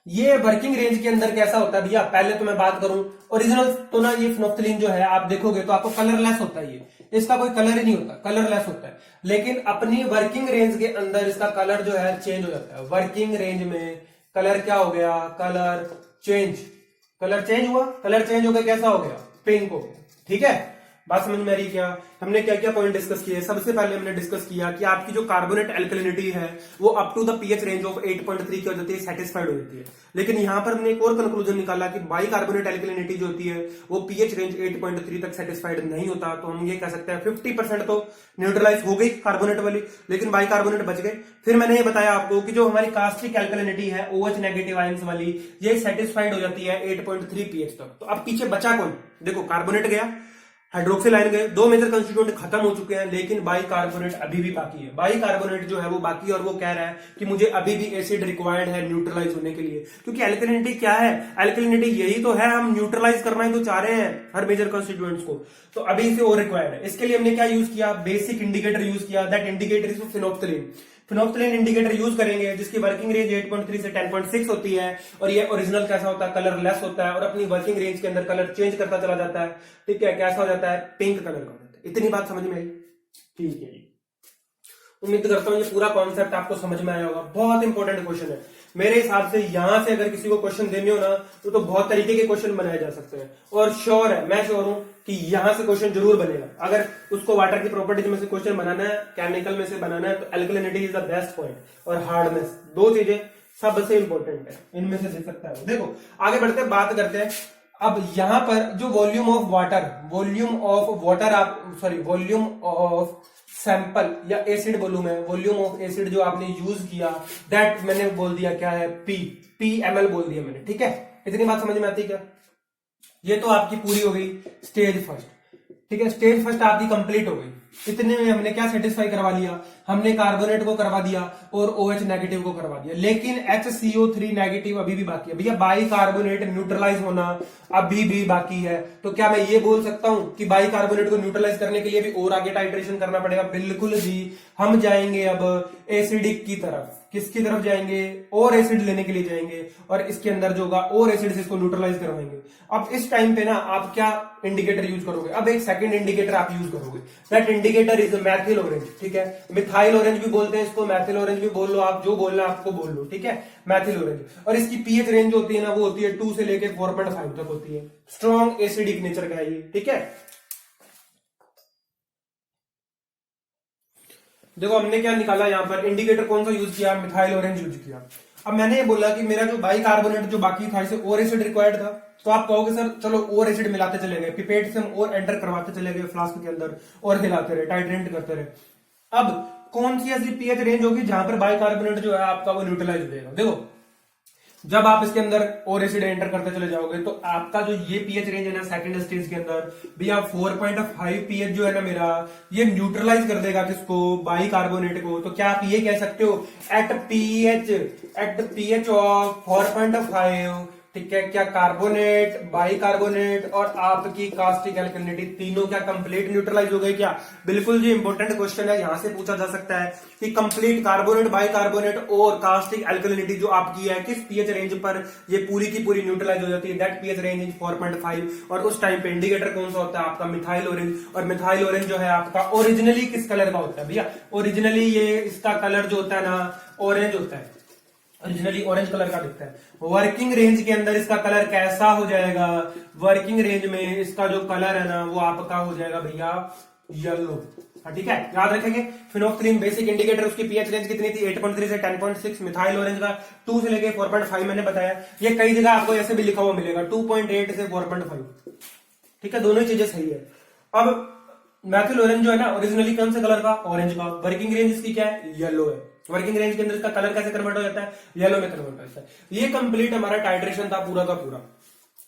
Speaker 1: ये वर्किंग रेंज के अंदर कैसा होता है भैया? पहले तो मैं बात करूं ओरिजिनल तो ना, ये फिनोफ्थलीन जो है आप देखोगे तो आपको कलरलेस होता है, ये इसका कोई कलर ही नहीं होता, कलरलेस होता है। लेकिन अपनी वर्किंग रेंज के अंदर इसका कलर जो है चेंज हो जाता है। वर्किंग रेंज में कलर क्या हो गया? कलर चेंज, कलर चेंज हुआ, कलर चेंज हो गया, कैसा हो गया? पिंक हो गया। ठीक है, बात समझ में आ रही क्या? हमने क्या क्या पॉइंट डिस्कस किए? सबसे पहले हमने डिस्कस किया कि आपकी जो कार्बोनेट एल्कलिनिटी है वो up to the pH range of 8.3 की हो जाती है, सेटिस्फाइड हो जाती है। लेकिन यहां पर हमने एक और कंक्लूजन निकाला कि बाई कार्बोनेट एल्कलिनिटी जो होती है वो पीएच रेंज 8.3 तक सेटिस्फाइड नहीं होता। तो हम ये कह सकते हैं 50% तो न्यूट्रलाइज हो गई कार्बोनेट वाली, लेकिन बाई कार्बोनेट बच गए। फिर मैंने ये बताया आपको कि जो हमारी कास्टिक एल्कलिनिटी है OH नेगेटिव आयंस वाली, ये सेटिस्फाइड हो जाती है 8.3 पीएच तक। तो अब पीछे बचा कौन? देखो, कार्बोनेट गया, हाइड्रोक्सिल आयन गए, दो मेजर कंस्टिट्यूएंट खत्म हो चुके हैं, लेकिन बाई कार्बोनेट अभी भी बाकी है। बाई कार्बोनेट जो है वो बाकी है, और वो कह रहा है कि मुझे अभी भी एसिड रिक्वायर्ड है न्यूट्रलाइज होने के लिए। क्योंकि एल्कलिनिटी क्या है? एल्कलिनिटी यही तो है, हम न्यूट्रलाइज करना ही तो चाह रहे हैं हर मेजर कंस्टिट्यूएंट्स को। तो अभी इसे और रिक्वायर्ड है। इसके लिए हमने क्या यूज किया? बेसिक इंडिकेटर यूज किया। That indicator is phenolphthalein. Phenolphthalein indicator use करेंगे जिसकी वर्किंग रेंज 8.3 से 10.6 होती है, और ये ओरिजिनल कैसा होता है? कलरलेस होता है, और अपनी वर्किंग रेंज के अंदर कलर चेंज करता चला जाता है। ठीक है, कैसा हो जाता है? पिंक कलर का हो जाता है। इतनी बात समझ में आई? ठीक है जी, उम्मीद करता हूं ये पूरा कॉन्सेप्ट आपको समझ में आया होगा। बहुत इंपॉर्टेंट क्वेश्चन है मेरे हिसाब से। यहां से अगर किसी को क्वेश्चन देने हो ना तो बहुत तरीके के क्वेश्चन बनाए जा सकते हैं, और श्योर है, मैं श्योर हूं कि यहां से क्वेश्चन जरूर बनेगा। अगर उसको वाटर की प्रॉपर्टीज में से क्वेश्चन बनाना है, केमिकल में से बनाना है, तो alkalinity is the best point, और हार्डनेस, दो चीजें सबसे इंपॉर्टेंट है, इनमें से दे सकता है। देखो आगे बढ़ते हैं, बात करते हैं। अब यहां पर जो वॉल्यूम ऑफ वाटर आप वॉल्यूम ऑफ सैंपल या एसिड वॉल्यूम है, वॉल्यूम ऑफ एसिड जो आपने यूज किया, दैट मैंने बोल दिया क्या है? पी एमएल बोल दिया मैंने। ठीक है, इतनी बात समझ में आती है क्या? ये तो आपकी पूरी हो गई स्टेज फर्स्ट। ठीक है, स्टेज फर्स्ट आपकी कंप्लीट हो गई। इतने में हमने क्या सेटिस्फाई करवा लिया? हमने कार्बोनेट को करवा दिया और OH नेगेटिव को करवा दिया, लेकिन HCO3 नेगेटिव अभी भी बाकी है भैया। बाई कार्बोनेट न्यूट्रलाइज होना अभी भी बाकी है। तो क्या मैं ये बोल सकता हूं कि बाई कार्बोनेट को न्यूट्रलाइज करने के लिए भी और आगे टाइट्रेशन करना पड़ेगा? बिल्कुल जी, हम जाएंगे अब एसिडिक की तरफ। किसकी तरफ जाएंगे? और एसिड लेने के लिए जाएंगे, और इसके अंदर जो होगा और एसिड से इसको न्यूट्रलाइज करवाएंगे। अब इस टाइम पे ना आप क्या इंडिकेटर यूज करोगे? अब एक सेकंड इंडिकेटर आप यूज करोगे। That indicator is Maithil orange. ठीक है, मिथाइल ऑरेंज भी बोलते हैं इसको, मैथिल ऑरेंज भी बोल लो, आप जो बोलना आपको बोल लो। ठीक है, मैथिल ऑरेंज। और इसकी पीएच रेंज होती है ना, वो होती है 2 से लेके 4.5 तक होती है। स्ट्रॉन्ग एसिडिक नेचर का है ये। ठीक है, देखो हमने क्या निकाला यहां पर? इंडिकेटर कौन सा यूज किया? मिथाइल ऑरेंज यूज किया। अब मैंने ये बोला कि मेरा जो बाई कार्बोनेट जो बाकी था, इसे और एसिड रिक्वायर्ड था। तो आप कहोगे सर चलो और एसिड मिलाते चले गए, पिपेट से हम और एंटर करवाते चले गए फ्लास्क के अंदर, और हिलाते रहे, टाइट्रेट करते रहे। अब कौन सी ऐसी पीएच रेंज होगी जहां पर बाई कार्बोनेट जो है आपका वो न्यूट्रलाइज हो जाएगा? देखो, जब आप इसके अंदर और एसिड एंटर करते चले जाओगे तो आपका जो ये पीएच रेंज है ना सेकंड स्टेज के अंदर भैया 4.5 पीएच जो है ना मेरा, ये न्यूट्रलाइज कर देगा किसको? बाई कार्बोनेट को। तो क्या आप ये कह सकते हो एट पीएच ऑफ 4.5, ठीक है, क्या कार्बोनेट, बाई कार्बोनेट और आपकी कास्टिक एल्कलिनिटी तीनों क्या कंप्लीट न्यूट्रलाइज हो गए क्या? बिल्कुल जी, इंपॉर्टेंट क्वेश्चन है, यहां से पूछा जा सकता है कि कंप्लीट कार्बोनेट, बाई कार्बोनेट और कास्टिक एल्कलिनिटी जो आपकी है किस पीएच रेंज पर ये पूरी की पूरी न्यूट्रलाइज हो जाती है? That pH range is 4.5। और उस टाइम पे इंडिकेटर कौन सा होता है? आपका मिथाइल ऑरेंज। और मिथाइल ऑरेंज जो है आपका ओरिजिनली किस कलर का होता है भैया? ओरिजिनली ये इसका कलर जो होता है ना ऑरेंज होता है, ओरिजिनली ऑरेंज कलर का दिखता है। वर्किंग रेंज के अंदर इसका कलर कैसा हो जाएगा? वर्किंग रेंज में इसका जो कलर है ना वो आपका हो जाएगा भैया येलो। ठीक है, याद रखेंगे। फिनोफ्थलीन बेसिक इंडिकेटर, उसकी पीएच रेंज कितनी थी? 8.3 से 10.6। मिथाइल ऑरेंज का 2 से लेके 4.5 मैंने बताया। ये कई जगह आपको ऐसे भी लिखा हुआ मिलेगा 2.8 से 4.5। ठीक है, दोनों ही चीजें सही है। अब मैथिल ऑरेंज जो है ना ओरिजिनली कौन से कलर का? ऑरेंज का। वर्किंग रेंज इसकी क्या है? येलो है। वर्किंग रेंज के अंदर इसका कलर कैसे कन्वर्ट हो जाता है? येलो में कन्वर्ट हो जाता है। ये कंप्लीट हमारा टाइट्रेशन था पूरा का पूरा।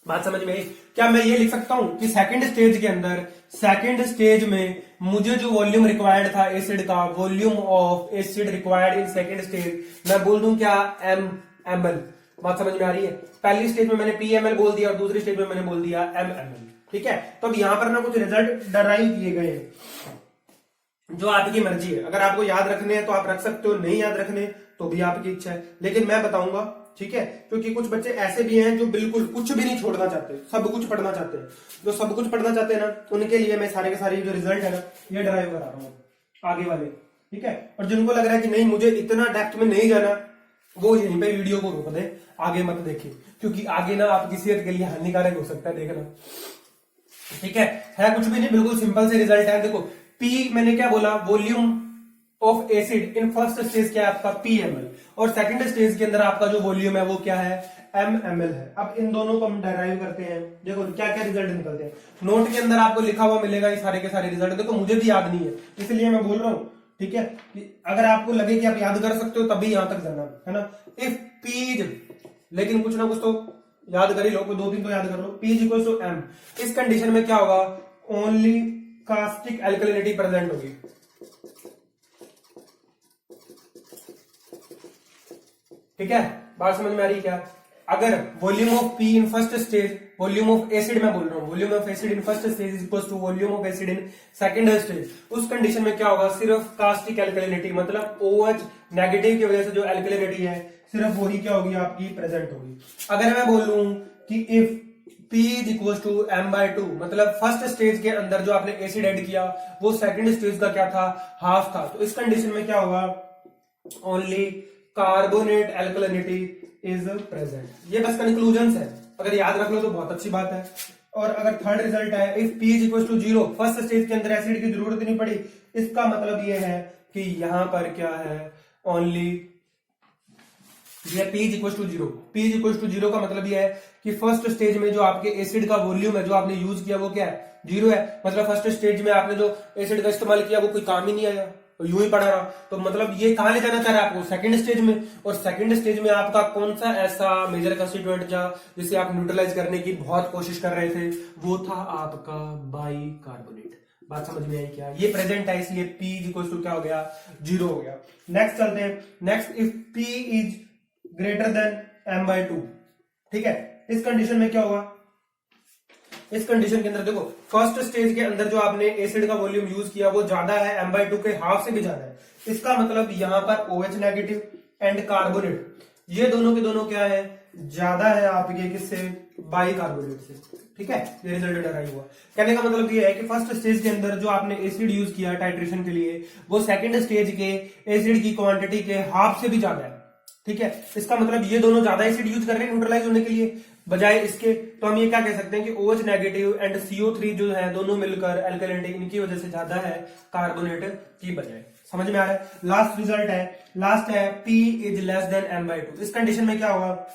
Speaker 1: बात समझ में आई? क्या मैं ये लिख सकता हूं कि सेकंड स्टेज के अंदर, सेकंड स्टेज में मुझे जो वॉल्यूम रिक्वायर्ड था एसिड का, volume of acid required in second stage, मैं बोल दूं क्या? ml। बात समझ में आ रही है? पहली स्टेज में मैंने pml बोल दिया और दूसरी स्टेज में मैंने बोल दिया mml। ठीक है, तो अब यहां पर ना कुछ रिजल्ट डराइव किए गए हैं। जो आपकी मर्जी है। अगर आपको याद रखने हैं तो आप रख सकते हो, नहीं याद रखने तो भी आपकी इच्छा है, लेकिन मैं बताऊंगा, ठीक है। क्योंकि कुछ बच्चे ऐसे भी हैं जो बिल्कुल कुछ भी नहीं छोड़ना चाहते, सब कुछ पढ़ना चाहते हैं। जो सब कुछ पढ़ना चाहते हैं ना, उनके लिए मैं सारे के सारे जो रिजल्ट है ना, ये ड्राइव करा रहा हूँ आगे वाले, ठीक है। और जिनको लग रहा है कि नहीं मुझे इतना डेप्थ में नहीं जाना, वो यहीं पे वीडियो को रोक दे, आगे मत देखिए, क्योंकि आगे ना आपकी सेहत के लिए हानिकारक हो सकता है, देखना, ठीक है कुछ भी नहीं, बिल्कुल सिंपल से रिजल्ट है। देखो पी मैंने क्या बोला, volume of acid in first stage क्या है आपका pml, और सेकंड स्टेज के अंदर आपका जो वॉल्यूम है वो क्या है mml है। अब इन दोनों को हम डेराइव करते हैं, देखो क्या क्या रिजल्ट निकलते हैं। नोट के अंदर आपको लिखा हुआ मिलेगा ये सारे के सारे रिजल्ट, देखो मुझे भी याद नहीं है इसलिए मैं बोल रहा हूं, ठीक है। अगर आपको लगे कि आप याद कर सकते हो तभी यहां तक जाना है ना। इफ पी, लेकिन कुछ ना कुछ तो याद कर ही लो, कोई 2-3 तो याद कर लो। P is equal to M, इस कंडीशन में क्या होगा, ओनली कास्टिक एल्कलिनिटी प्रेजेंट होगी, ठीक है। बात समझ में आ रही है क्या? अगर volume of P in first stage, volume of acid मैं बोल रहा हूं, volume of acid in first stage is equal to volume of acid in second stage, उस कंडीशन में क्या होगा, सिर्फ कास्टिक एल्कलिनिटी मतलब OH नेगेटिव की वजह से जो एल्कलिनिटी है सिर्फ वही क्या होगी आपकी प्रेजेंट होगी। अगर मैं बोलूं कि if P is equal to M/2 मतलब फर्स्ट स्टेज के अंदर जो आपने एसिड ऐड किया वो सेकंड स्टेज का क्या था, हाफ था, तो इस कंडीशन में क्या होगा, only carbonate alkalinity is present. ये बस कंक्लूजन है, अगर याद रख लो तो बहुत अच्छी बात है। और अगर थर्ड रिजल्ट है, if P is equal to 0 first stage के अंदर एसिड की जरूरत नहीं पड़ी, इसका मतलब ये है कि यहां पर क्या है, only P is equal to 0, P is equal to 0 का मतलब ये है कि फर्स्ट स्टेज में जो आपके एसिड का वॉल्यूम है जो आपने यूज किया वो क्या है, 0 है। मतलब फर्स्ट स्टेज में आपने जो एसिड का इस्तेमाल किया वो कोई काम ही नहीं आया, यूं ही पड़ा रहा, तो मतलब ये कहां ले जाना चाह रहा है आपको, सेकंड स्टेज में। और सेकंड स्टेज में आपका कौन सा ऐसा मेजर कंस्टिट्यूएंट था जिसे आप न्यूट्रलाइज करने की बहुत कोशिश कर रहे थे, वो था आपका बाइकार्बोनेट। बात समझ में आई क्या? ये प्रेजेंट है इसलिए P इज इक्वल टू क्या हो गया, 0 हो गया। नेक्स्ट चलते हैं, next if P is greater than M/2, ठीक है। इस कंडीशन में क्या होगा, इस कंडीशन के अंदर देखो फर्स्ट स्टेज के अंदर जो आपने एसिड का वॉल्यूम यूज किया वो ज्यादा है, M/2 के हाफ से भी ज्यादा है। इसका मतलब यहां पर OH नेगेटिव एंड कार्बोनेट ये दोनों के दोनों क्या है, ज्यादा है आपके किससे, बाइकार्बोनेट से, ठीक है। ये रिजल्ट डराइव हुआ। कहने का मतलब ये है कि फर्स्ट स्टेज के अंदर जो आपने एसिड यूज किया टाइट्रेशन के लिए वो सेकंड स्टेज के एसिड की क्वांटिटी के हाफ से भी ज्यादा है, ठीक है। इसका मतलब ये दोनों ज्यादा एसिड यूज कर रहे हैं न्यूट्रलाइज होने के लिए बजाय इसके, तो हम ये क्या कह सकते हैं कि OH नेगेटिव एंड CO3 जो है दोनों मिलकर एल्कलिनिटी इनकी वजह से ज्यादा है कार्बोनेट की बजाय। समझ में आ रहा है? लास्ट रिजल्ट है, लास्ट है P is less than M/2। इस कंडीशन में क्या होगा,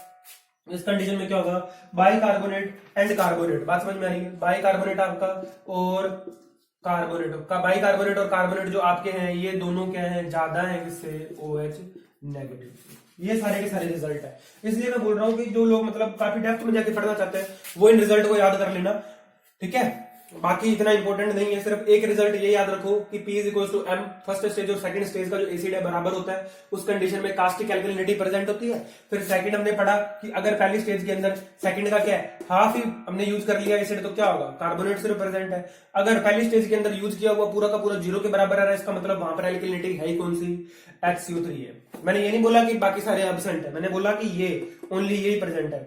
Speaker 1: इस कंडीशन में क्या होगा, बाइकार्बोनेट एंड कार्बोनेट। बात समझ में आ रही है? बाइकार्बोनेट आपका और कार्बोनेट का, बाइकार्बोनेट और कार्बोनेट जो आपके हैं ये दोनों क्या है, ज्यादा है किससे, OH नेगेटिव से। ये सारे के सारे रिजल्ट है, इसलिए मैं बोल रहा हूं कि जो लोग मतलब काफी डेप्थ में जाके पढ़ना चाहते हैं वो इन रिजल्ट को याद कर लेना, ठीक है। बाकी इतना इंपॉर्टेंट नहीं है, सिर्फ एक रिजल्ट ये याद रखो कि P is equal to M first stage और सेकंड स्टेज का जो एसिड है बराबर होता है, उस कंडीशन में कास्टिक एल्कलिनिटी प्रेजेंट होती है। फिर सेकंड हमने पढ़ा कि अगर पहली स्टेज के अंदर सेकंड का क्या है, हाफ ही हमने यूज कर लिया एसिड, तो क्या होगा, कार्बोनेट सिर्फ प्रेजेंट है। अगर पहली स्टेज के अंदर यूज किया हुआ पूरा का पूरा 0 के बराबर आ रहा है, इसका मतलब वहां पर एल्कलिनिटी है ही कौन सी, HCO3 है। मैंने ये नहीं बोला कि बाकी सारे एब्सेंट है, मैंने बोला कि ये ओनली यही प्रेजेंट है।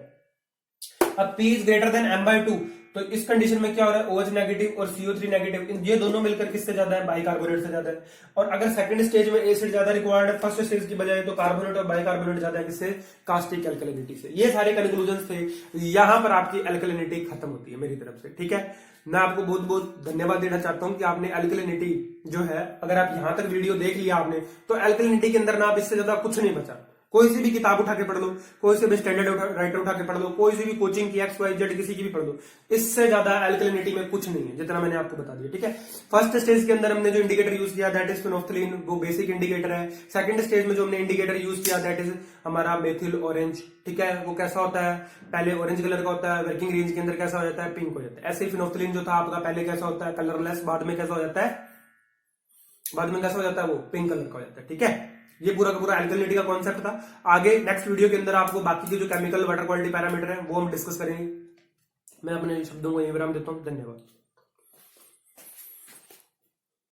Speaker 1: अब P is greater than M/2, तो इस कंडीशन में क्या हो रहा है, OH नेगेटिव और CO3 नेगेटिव ये दोनों मिलकर किससे ज्यादा है, बाइकार्बोनेट से ज्यादा है। और अगर सेकंड स्टेज में एसिड ज्यादा रिक्वायर्ड है फर्स्ट स्टेज की बजाय, तो कार्बोनेट और बाइकार्बोनेट ज्यादा है किससे, कास्टिक एल्कलिनिटी से। ये सारे कंक्लूजन थे, यहां पर आपकी एल्कलिनिटी खत्म होती है मेरी तरफ से, ठीक है। मैं आपको बहुत बहुत धन्यवाद देना चाहता हूं कि आपने एल्कलिनिटी जो है, अगर आप यहां तक वीडियो देख लिया आपने, तो एल्कलिनिटी के अंदर ना आप इससे ज्यादा कुछ नहीं बचा। कोई सी भी किताब उठा के पढ़ लो, कोई से भी स्टैंडर्ड राइटर उठा के पढ़ लो, कोई सी भी कोचिंग की XYZ किसी की भी पढ़ लो, इससे ज्यादा एल्कलिनिटी में कुछ नहीं है जितना मैंने आपको बता दिया, ठीक है। फर्स्ट स्टेज के अंदर हमने जो इंडिकेटर यूज किया दैट इज फिनोल्फ्थलीन, वो बेसिक इंडिकेटर है। सेकंड स्टेज में जो हमने इंडिकेटर यूज किया दैट इज हमारा मेथिल ऑरेंज, ठीक है। वो कैसा होता है, पहले ऑरेंज कलर का होता है, वर्किंग रेंज के अंदर कैसा हो जाता है, पिंक हो जाता है। ऐसे ही फिनोल्फ्थलीन जो था आपका पहले कैसा होता है, कलरलेस, बाद में कैसा हो जाता है, बाद में कैसा हो जाता है, वो पिंक कलर का हो जाता है, ठीक है। ये पूरा का पूरा एल्कलिनिटी का कॉन्सेप्ट था। आगे नेक्स्ट वीडियो के अंदर आपको बाकी के जो केमिकल वाटर क्वालिटी पैरामीटर है वो हम डिस्कस करेंगे। मैं अपने शब्दों को यहीं विराम देता हूं। धन्यवाद।